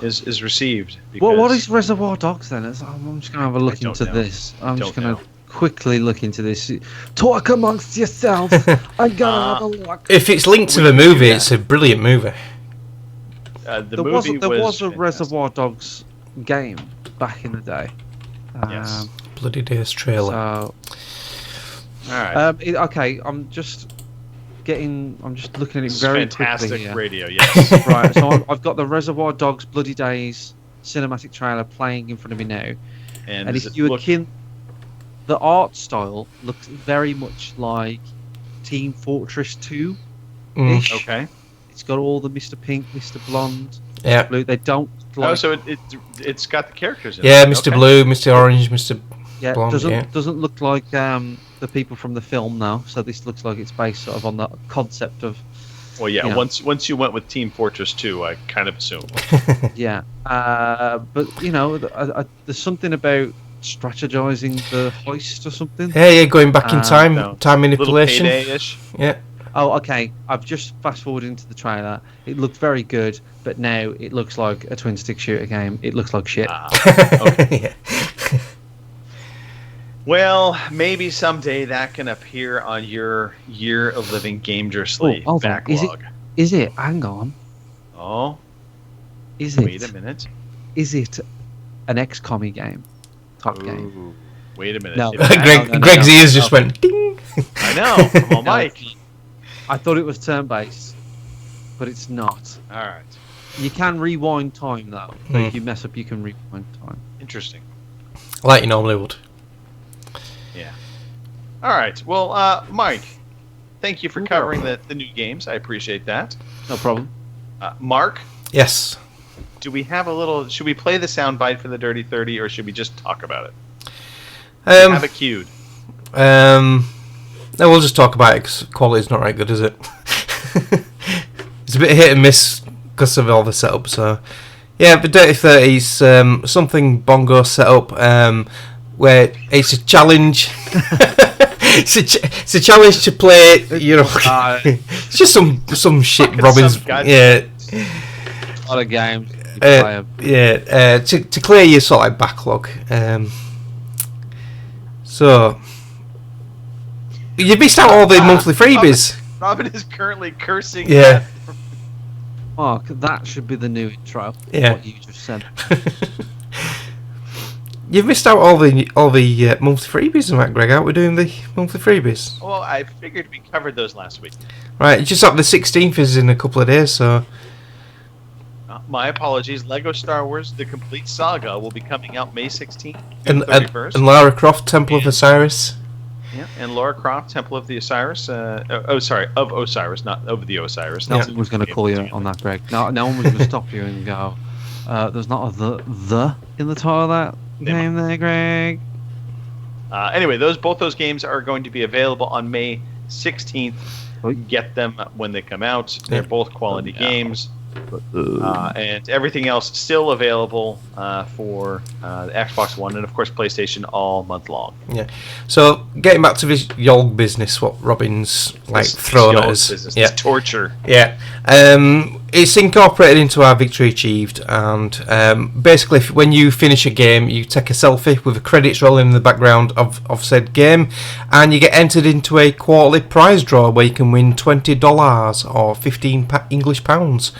is received. What because- is Reservoir Dogs then? I'm just gonna have a look don't into know. this. I'm just Don't gonna know. quickly look into this. Talk amongst yourselves. I'm gonna have a look. If it's linked to We the can do movie, that. it's a brilliant movie. The There was movie there was a fantastic. Reservoir Dogs game back in the day. Yes. Bloody days trailer. So All right. okay, I'm just looking at it This is very fantastic quickly here. radio. Yes. Right, so I've got the Reservoir Dogs Bloody Days cinematic trailer playing in front of me now. and And does if it you look- akin, the art style looks very much like Team Fortress 2 ish. okay. It's got all the Mr. Pink, Mr. Blonde, Yeah. Blue. They don't like, Oh, so it's got the characters in Yeah, it. Mr. Okay. Blue, Mr. Orange, Mr. yeah, Blonde, doesn't yeah. doesn't look like the people from the film now. So this looks like it's based sort of on the concept of Well, yeah. Yeah. Once you went with Team Fortress 2, I kind of assumed. yeah. But there's something about strategizing the heist or something. Yeah, going back in time, no. time Little manipulation. payday-ish. Yeah. Oh, okay. I've just fast forwarded into the trailer. It looked very good, but now it looks like a twin stick shooter game. It looks like shit. Yeah. Well, maybe someday that can appear on your Year of Living Dangerously hold on. backlog. Is it? Hang on. Oh, Is it? wait a minute. Is it an XCOM game? Top game. Ooh, wait a minute. No. If that- No, Greg's no. ears just went ding. I know. Come on, No, Mike. it's not. I thought it was turn-based, but it's not. All right. You can rewind time though. So if you mess up, you can rewind time. Interesting. Like you normally would. Yeah. All right. Well, Mike, thank you for Sure. covering the new games. I appreciate that. No problem. Mark, Yes. do we have a little? Should we play the soundbite for the Dirty 30, or should we just talk about it? Have it queued. No, we'll just talk about it because quality's not very good, is it? It's a bit hit and miss because of all the setup. So, yeah, but Dirty 30's something Bongo set up where it's a challenge. It's a challenge to play. You know, it's just some shit. Fucking Robin's some guy- yeah. A lot of games. You play 'em. To clear your sort of like backlog. So you missed out all the monthly freebies. Robin is currently cursing. Yeah. Mark, that should be the new intro. Yeah. What you just said. You've missed out all the monthly freebies and that, Greg. Aren't we doing the monthly freebies? Well, I figured we covered those last week. Right, it's just up the 16th is in a couple of days, so My apologies. Lego Star Wars: The Complete Saga will be coming out May 16th and, through the 31st. and Lara Croft, Temple of Osiris. Yeah, and Lara Croft, Temple of the Osiris. Of Osiris, not of the Osiris. No That's one was going to call you on that, Greg. No one was going to stop you and go, there's not a the in the title of that name there, Greg. Anyway, both those games are going to be available on May 16th. Get them when they come out. They're both quality games. And everything else still available for the Xbox One and, of course, PlayStation all month long. Yeah. So getting back to this Yolg business, what Robin's like This throwing at y'all's us. business, Yeah. this torture. Yeah. It's incorporated into our Victory Achieved, and basically, when you finish a game, you take a selfie with the credits rolling in the background of said game, and you get entered into a quarterly prize draw where you can win $20 or 15 English pounds.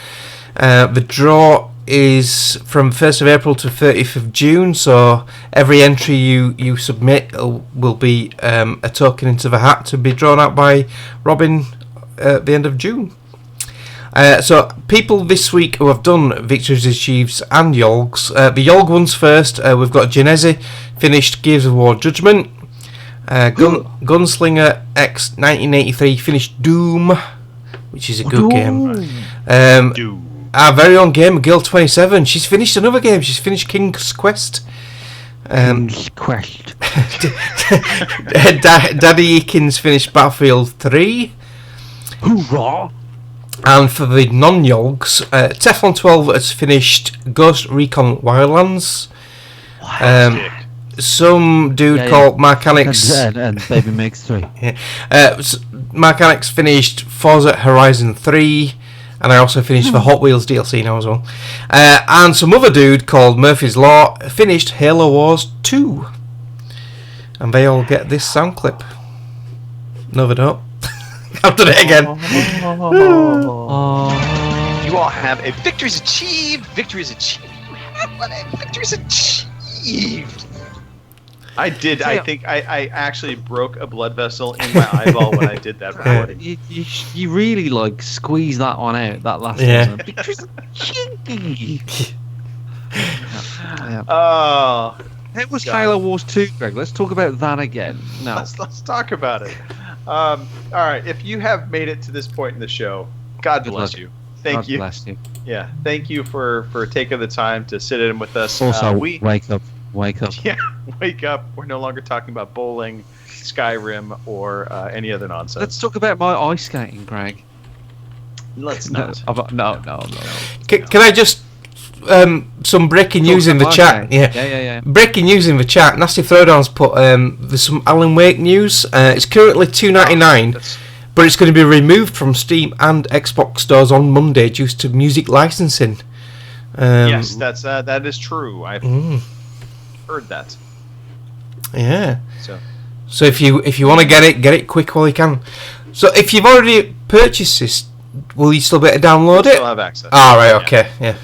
The draw is from 1st of April to 30th of June, so every entry you submit will be a token into the hat to be drawn out by Robin at the end of June. So people this week who have done Victories Achieved and Yolgs, the Yolg ones first, we've got Genesi, finished Gears of War Judgment, Gunslinger X 1983 finished Doom, which is a good game. Dude. Our very own gamer, Girl 27, she's finished another game. She's finished King's Quest. Quest. Daddy Eakins finished Battlefield 3. Hoorah! And for the non-Yolgs, Teflon 12 has finished Ghost Recon Wildlands. Some dude called Mark Annex. And Baby Makes 3. Mark Annex finished Forza Horizon 3. And I also finished the Hot Wheels DLC now as well. And some other dude called Murphy's Law finished Halo Wars 2. And they all get this sound clip. No, they don't. I've done it again. You all have a victory's achieved. Victory's achieved. You have one. A victory's achieved. I did. I think I actually broke a blood vessel in my eyeball when I did that recording. You really like squeeze that one out. That last one. Victory's achieved. Oh. It was Halo Wars 2, Greg. Let's talk about that again. No. Let's talk about it. All right. If you have made it to this point in the show, God bless you. Thank you. God bless you. Yeah. Thank you for taking the time to sit in with us. Also, wake up. Yeah. Wake up. We're no longer talking about bowling, Skyrim, or any other nonsense. Let's talk about my ice skating, Greg. Let's not. No. Can I just... some breaking news in the chat. Yeah. Breaking news in the chat. Nasty Throwdown's put there's some Alan Wake news. It's currently $2.99, but it's going to be removed from Steam and Xbox stores on Monday due to music licensing. Yes, that is true. I've heard that. Yeah. So if you want to get it quick while you can. So if you've already purchased this, will you still be able to download it? Still have access. Ah, right. Okay. Yeah.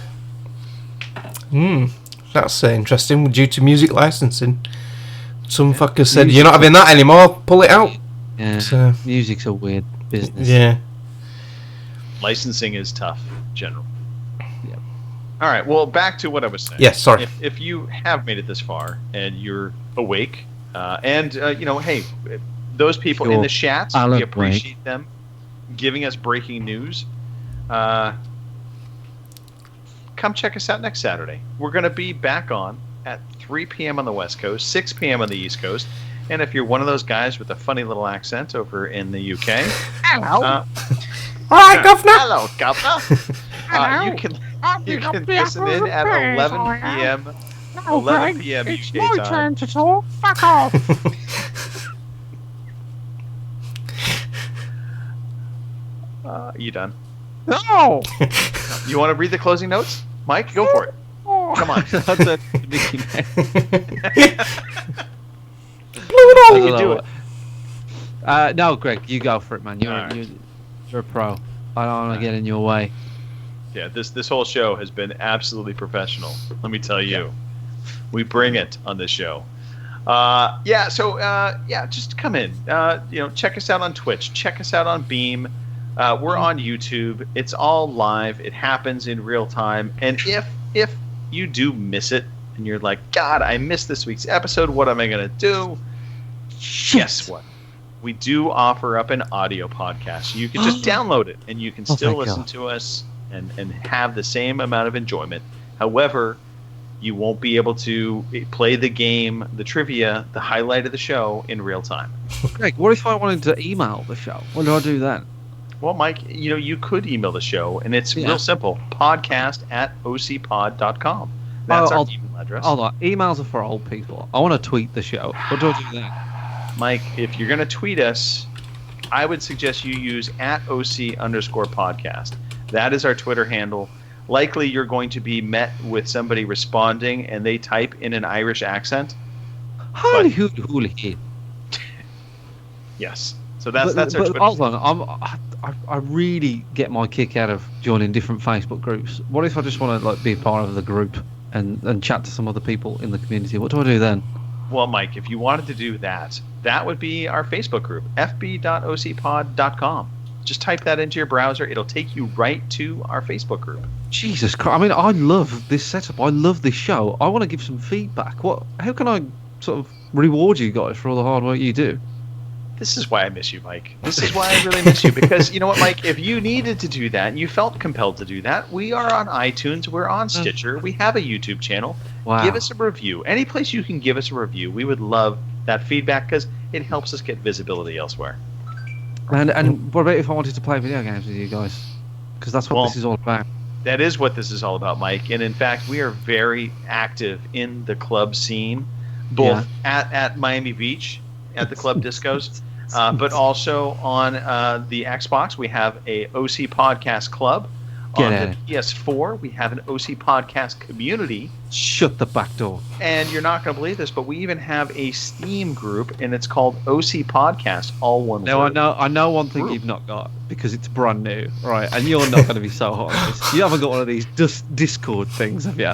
That's interesting. Due to music licensing, some fucker said you're not having that anymore. Pull it out. Yeah. So, music's a weird business. Yeah. Licensing is tough, general. Yeah. All right. Well, back to what I was saying. Yes. Sorry. If you have made it this far and you're awake, and hey, those people in the chat, we appreciate them giving us breaking news. Come check us out next Saturday. We're going to be back on at 3 p.m. on the West Coast, 6 p.m. on the East Coast. And if you're one of those guys with a funny little accent over in the UK, Hello. All right, Governor. Hello, Governor. You can listen in at 11 p.m. 11 p.m. It's UK my time. turn to talk. Fuck off. You done? No. You want to read the closing notes? Mike, go for it. Come on. That's a Mickey Mouse. You can do it. No, Greg, you go for it, man. You're a pro. I don't want to get in your way. Yeah, this whole show has been absolutely professional. Let me tell you, we bring it on this show. Just come in. Check us out on Twitch. Check us out on Beam. We're on YouTube. It's all live. It happens in real time. And if you do miss it and you're like, God, I missed this week's episode, what am I going to do? Guess what? We do offer up an audio podcast. You can just download it and you can still listen to us and have the same amount of enjoyment. However, you won't be able to play the game, the trivia, the highlight of the show in real time. Greg, what if I wanted to email the show? What do I do then? Well, Mike, you could email the show, and it's real simple. podcast@ocpod.com. That's our email address. Hold on. Emails are for old people. I want to tweet the show. What do I do then? Mike, if you're going to tweet us, I would suggest you use @OC_podcast. That is our Twitter handle. Likely you're going to be met with somebody responding, and they type in an Irish accent. Holy hooly. Yes. So that's our Twitter. Hold on. I really get my kick out of joining different Facebook groups. What if I just want to be a part of the group and chat to some other people in the community? What do I do then? Well, Mike, if you wanted to do that, that would be our Facebook group, fb.ocpod.com. Just type that into your browser. It'll take you right to our Facebook group. Jesus Christ. I mean, I love this setup. I love this show. I want to give some feedback. How can I sort of reward you guys for all the hard work you do? This is why I miss you, Mike. This is why I really miss you. Because you know what, Mike? If you needed to do that and you felt compelled to do that, we are on iTunes. We're on Stitcher. We have a YouTube channel. Wow. Give us a review. Any place you can give us a review, we would love that feedback because it helps us get visibility elsewhere. And what about if I wanted to play video games with you guys? Because that's what this is all about. That is what this is all about, Mike. And in fact, we are very active in the club scene, both at Miami Beach, at the club discos, but also on the Xbox. We have a OC Podcast Club. Get On at the PS4, we have an OC Podcast community. Shut the back door. And you're not going to believe this, but we even have a Steam group, and it's called OC Podcast, all one Now word. I know one thing you've not got because it's brand new, right? And you're not going to be so hot on this. You haven't got one of these Discord things, have you?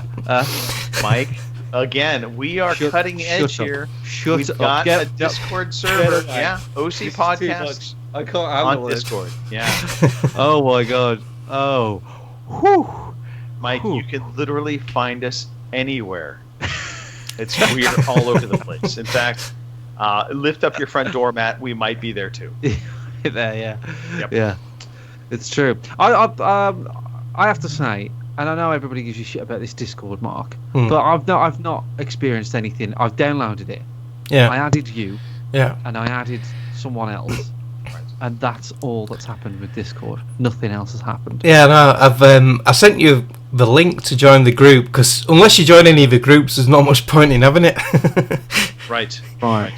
Mike, again, we are cutting edge here. We've got a Discord server. Yeah, OC Podcast I can't on Discord. Yeah. Oh my god. Oh. Whew. Mike, you can literally find us anywhere. It's weird all over the place. In fact, lift up your front door, Matt. We might be there too. There, yeah. Yep. Yeah. It's true. I have to say, and I know everybody gives you shit about this Discord, Mark, but I've not experienced anything. I've downloaded it. Yeah. I added you. Yeah. And I added someone else. And that's all that's happened with Discord. Nothing else has happened. Yeah, no, I sent you the link to join the group because unless you join any of the groups, there's not much point in having it. Right. Okay.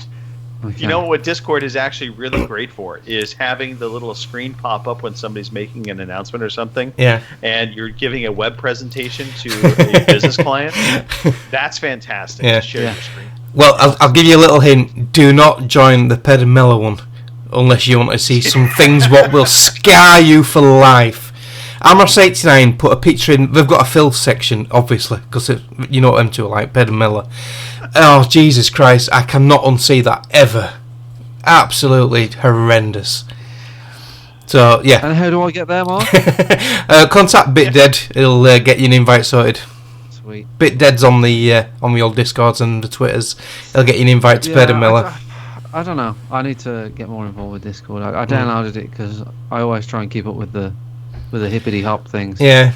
You know what Discord is actually really great for is having the little screen pop up when somebody's making an announcement or something. Yeah. And you're giving a web presentation to a business client. That's fantastic. Yeah. To share your screen. Well, I'll give you a little hint. Do not join the Ped and Miller one unless you want to see some things what will scar you for life. Amros89 put a picture in. They've got a filth section, obviously, because you know what them two are like, Ped and Miller. Oh, Jesus Christ, I cannot unsee that ever. Absolutely horrendous. So, yeah. And how do I get there, Mark? Contact BitDead. It'll get you an invite sorted. Sweet. BitDead's on the old Discords and the Twitters. He'll get you an invite to Ped and Miller. I don't know. I need to get more involved with Discord. I downloaded it because I always try and keep up with the hippity hop things. Yeah.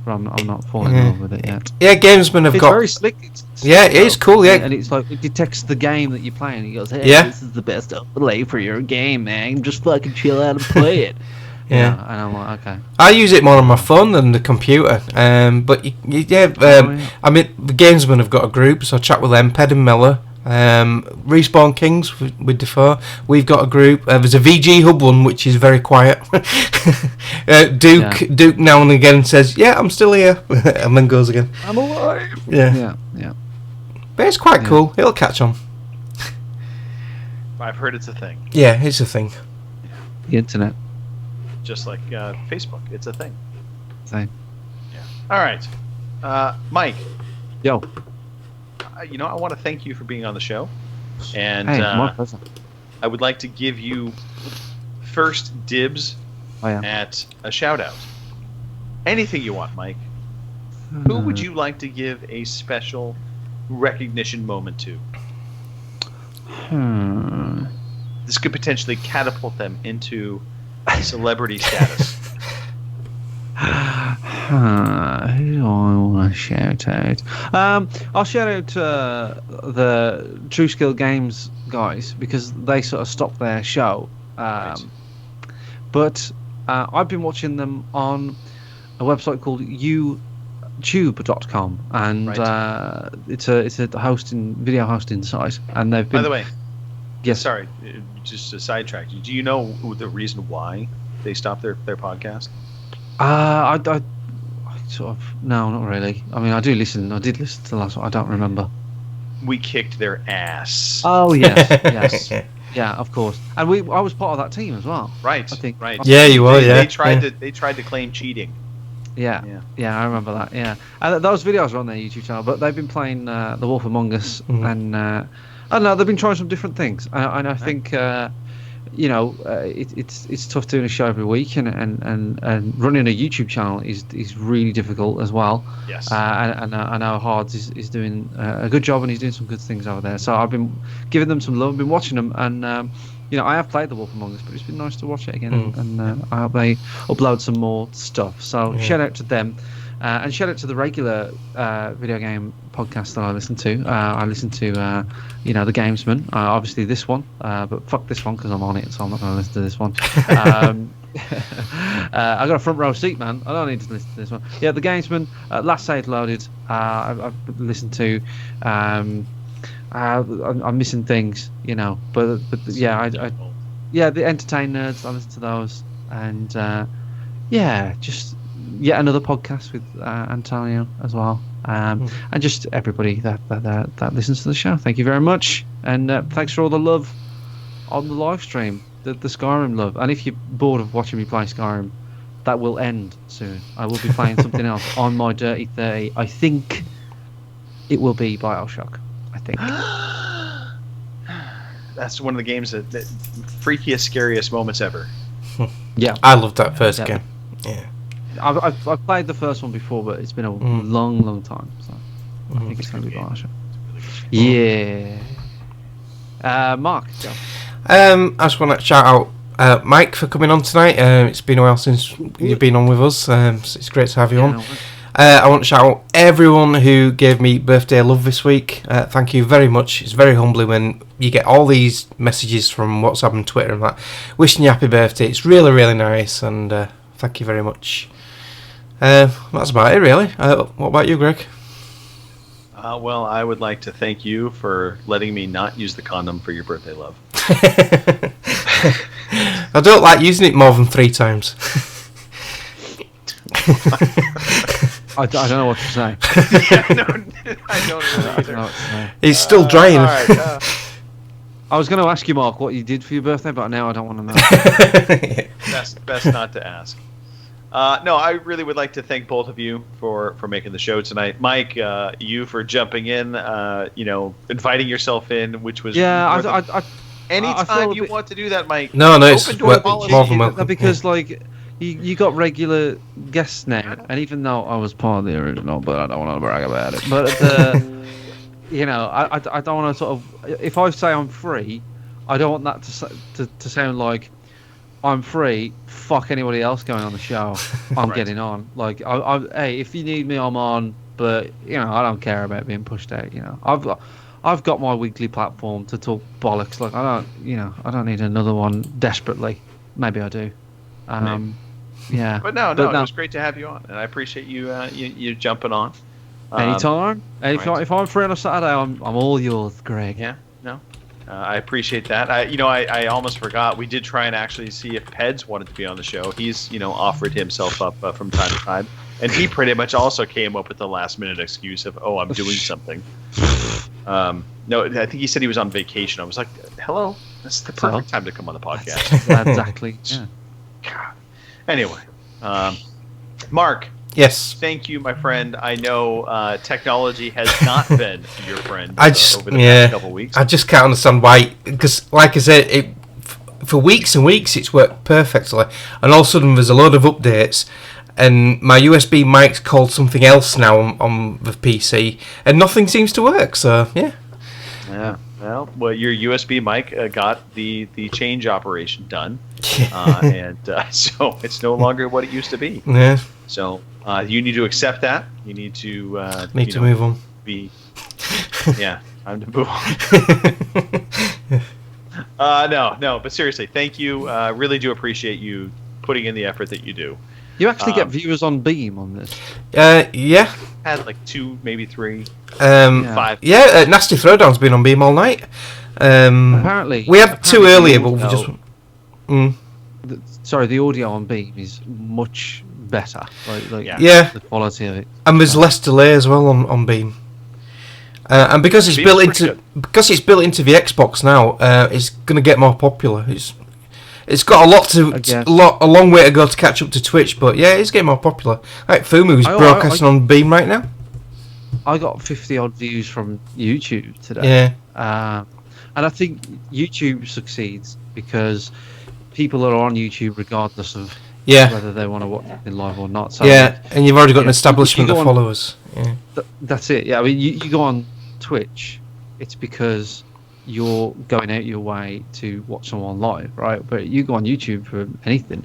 But I'm not falling in love with it yet. Yeah, Gamesmen have It's got. very slick. Yeah, it is cool. Yeah. And it's like it detects the game that you're playing. It goes, "Hey, Yeah. this is the best overlay for your game, man. Just fucking chill out and play it." Yeah. And I'm like, okay. I use it more on my phone than the computer. But yeah, I mean, the Gamesmen have got a group, so I chat with them. Ped and Miller. Respawn Kings with Defoe. We've got a group. There's a VG Hub one which is very quiet. Duke now and again says, "Yeah, I'm still here," and then goes again. I'm alive. Yeah. Yeah. But it's quite cool. It'll catch on. I've heard it's a thing. Yeah, it's a thing. The internet. Just like Facebook. It's a thing. Same. Yeah. All right. Mike. Yo. I want to thank you for being on the show. And Hey, my pleasure. I would like to give you first dibs at a shout out. Anything you want, Mike. Who would you like to give a special recognition moment to? This could potentially catapult them into celebrity status. Who do I want to shout out? I'll shout out the True Skill Games guys because they sort of stopped their show. But I've been watching them on a website called YouTube.com, and it's a video hosting site. And they've been. By the way, yes. Sorry, just to sidetrack you. Do you know the reason why they stopped their podcast? I sort of no, not really. I mean, I did listen to the last one. I don't remember. We kicked their ass. Oh yes, yes, yeah, of course. And I was part of that team as well. Right. I think. Right. Yeah, you were. They tried to claim cheating. Yeah, I remember that. Yeah, and those videos are on their YouTube channel. But they've been playing The Wolf Among Us, and I don't know. They've been trying some different things, and I think. It's tough doing a show every week, and running a YouTube channel is really difficult as well. Yes. And I know Hards is doing a good job, and he's doing some good things over there. So I've been giving them some love, I've been watching them, and I have played The Wolf Among Us, but it's been nice to watch it again, and I hope they upload some more stuff. So shout out to them. And shout out to the regular video game podcast that I listen to. I listen to, The Gamesman. Obviously this one, but fuck this one because I'm on it, so I'm not going to listen to this one. I got a front row seat, man. I don't need to listen to this one. Yeah, The Gamesman. Last Save Loaded. I've listened to. I'm missing things, but yeah, the Entertain Nerds. I listen to those, and just yet another podcast with Antonio as well, and just everybody that listens to the show. Thank you very much, and thanks for all the love on the live stream, the Skyrim love. And if you're bored of watching me play Skyrim, that will end soon. I will be playing something else on my Dirty 30. I think it will be BioShock. I think. That's one of the games that freakiest, scariest moments ever. Yeah, I loved that first game. Yeah. I've played the first one before, but it's been a long time. So I think it's going to be BioShock. Yeah. Mark, go. I just want to shout out Mike for coming on tonight. It's been a while since you've been on with us, so it's great to have you on. I want to shout out everyone who gave me birthday love this week. Thank you very much. It's very humbling when you get all these messages from WhatsApp and Twitter and that wishing you happy birthday. It's really, really nice, and thank you very much. That's about it, really. What about you, Greg? Well, I would like to thank you for letting me not use the condom for your birthday love. I don't like using it more than 3 times. I don't know what to say. I don't really either. It's still drying. All right, I was going to ask you, Mark, what you did for your birthday, but now I don't want to know. best not to ask. No, I really would like to thank both of you for making the show tonight. Mike, you for jumping in, inviting yourself in, which was anytime you want to do that, Mike. No, it's open door more policy. than welcome. Because you got regular guests now, and even though I was part of the original, but I don't want to brag about it. But I don't want to sort of. If I say I'm free, I don't want that to sound like I'm free. Fuck anybody else going on the show. I'm Right. getting on. Like, hey, if you need me, I'm on. But I don't care about being pushed out. I've got my weekly platform to talk bollocks. Like, I don't need another one desperately. Maybe I do. Yeah. But no, it was great to have you on, and I appreciate you you jumping on. Anytime. And right. if I'm free on a Saturday, I'm all yours, Greg. Yeah, no, I appreciate that. I almost forgot. We did try and actually see if Peds wanted to be on the show. He's offered himself up from time to time, and he pretty much also came up with the last minute excuse of, I'm doing something. No, I think he said he was on vacation. I was like, hello, that's the perfect time to come on the podcast. Exactly. Yeah. God. Anyway, Mark. Yes. Thank you, my friend. I know technology has not been your friend over the past couple weeks. I just can't understand why. Because, like I said, for weeks and weeks it's worked perfectly, and all of a sudden there's a load of updates, and my USB mic's called something else now on the PC, and nothing seems to work. So yeah. Yeah. Well, your USB mic got the change operation done, and so it's no longer what it used to be. Yeah. So you need to accept that. You need to to move on. Time to move on. No. But seriously, thank you. Really do appreciate you putting in the effort that you do. You actually get viewers on Beam on this. Yeah. Had like 2, maybe 3, 5. Yeah, Nasty Throwdown's been on Beam all night. Apparently, we had 2 earlier, but we just. The audio on Beam is much better. Yeah. The quality of it. And there's less delay as well on Beam. And because it's built into the Xbox now, it's going to get more popular. It's got a long way to go to catch up to Twitch, but yeah, it's getting more popular. Like Fumu's broadcasting on Beam right now. I got 50 odd views from YouTube today. Yeah. And I think YouTube succeeds because people are on YouTube regardless of whether they want to watch it live or not. So and you've already got an establishment of followers. Yeah. That's it. Yeah, I mean, you go on Twitch, it's because you're going out your way to watch someone live, right? But you go on YouTube for anything,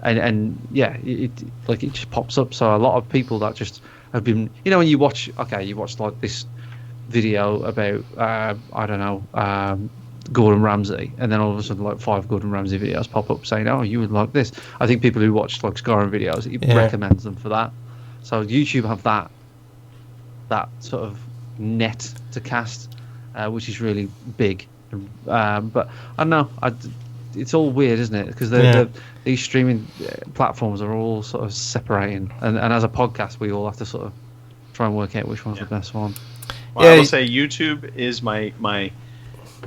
it just pops up. So a lot of people that just have been, when you watch like this video about Gordon Ramsay, and then all of a sudden like 5 Gordon Ramsay videos pop up saying, "Oh, you would like this." I think people who watch like Skyrim videos, it recommends them for that. So YouTube have that sort of net to cast, which is really big. But I don't know. it's all weird, isn't it? Because these streaming platforms are all sort of separating, and as a podcast, we all have to sort of try and work out which one's the best one. Well, I will say YouTube is my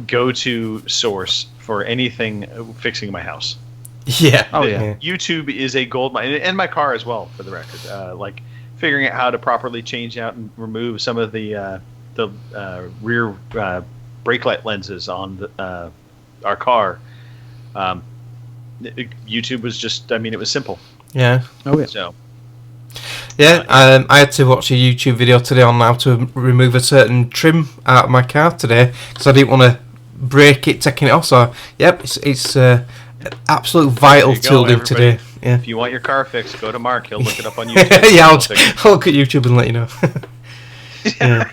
go-to source for anything fixing my house. Yeah. Oh yeah. YouTube is a gold mine, and my car as well, for the record. Like figuring out how to properly change out and remove some of the rear brake light lenses on our car. YouTube was just, I mean, it was simple. Yeah. Oh yeah. So. Yeah, I had to watch a YouTube video today on how to remove a certain trim out of my car today because I didn't want to break it taking it off. So, yep, it's an absolute vital tool to do today. Yeah. If you want your car fixed, go to Mark. He'll look it up on YouTube. Yeah, I'll look at YouTube and let you know. Yeah.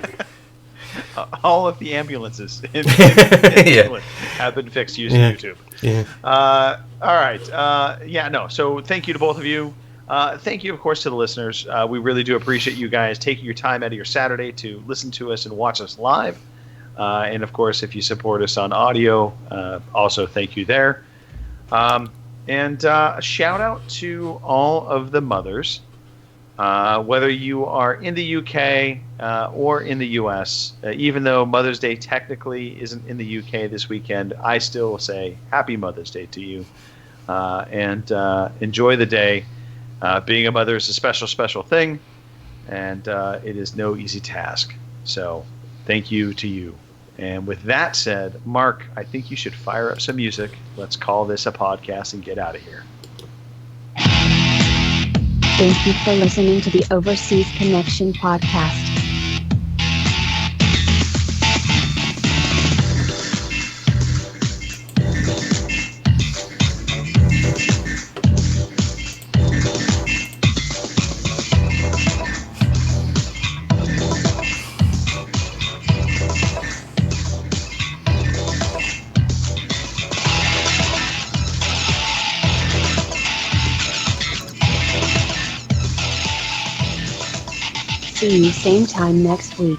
All of the ambulances in England have been fixed using YouTube. Yeah. All right. So thank you to both of you. Thank you, of course, to the listeners. We really do appreciate you guys taking your time out of your Saturday to listen to us and watch us live. And, of course, if you support us on audio, also thank you there. And a shout-out to all of the mothers, whether you are in the UK or in the US. Even though Mother's Day technically isn't in the UK this weekend, I still say Happy Mother's Day to you. And enjoy the day. Being a mother is a special, special thing, and it is no easy task. So thank you to you. And with that said, Mark, I think you should fire up some music. Let's call this a podcast and get out of here. Thank you for listening to the Overseas Connection podcast. See you same time next week.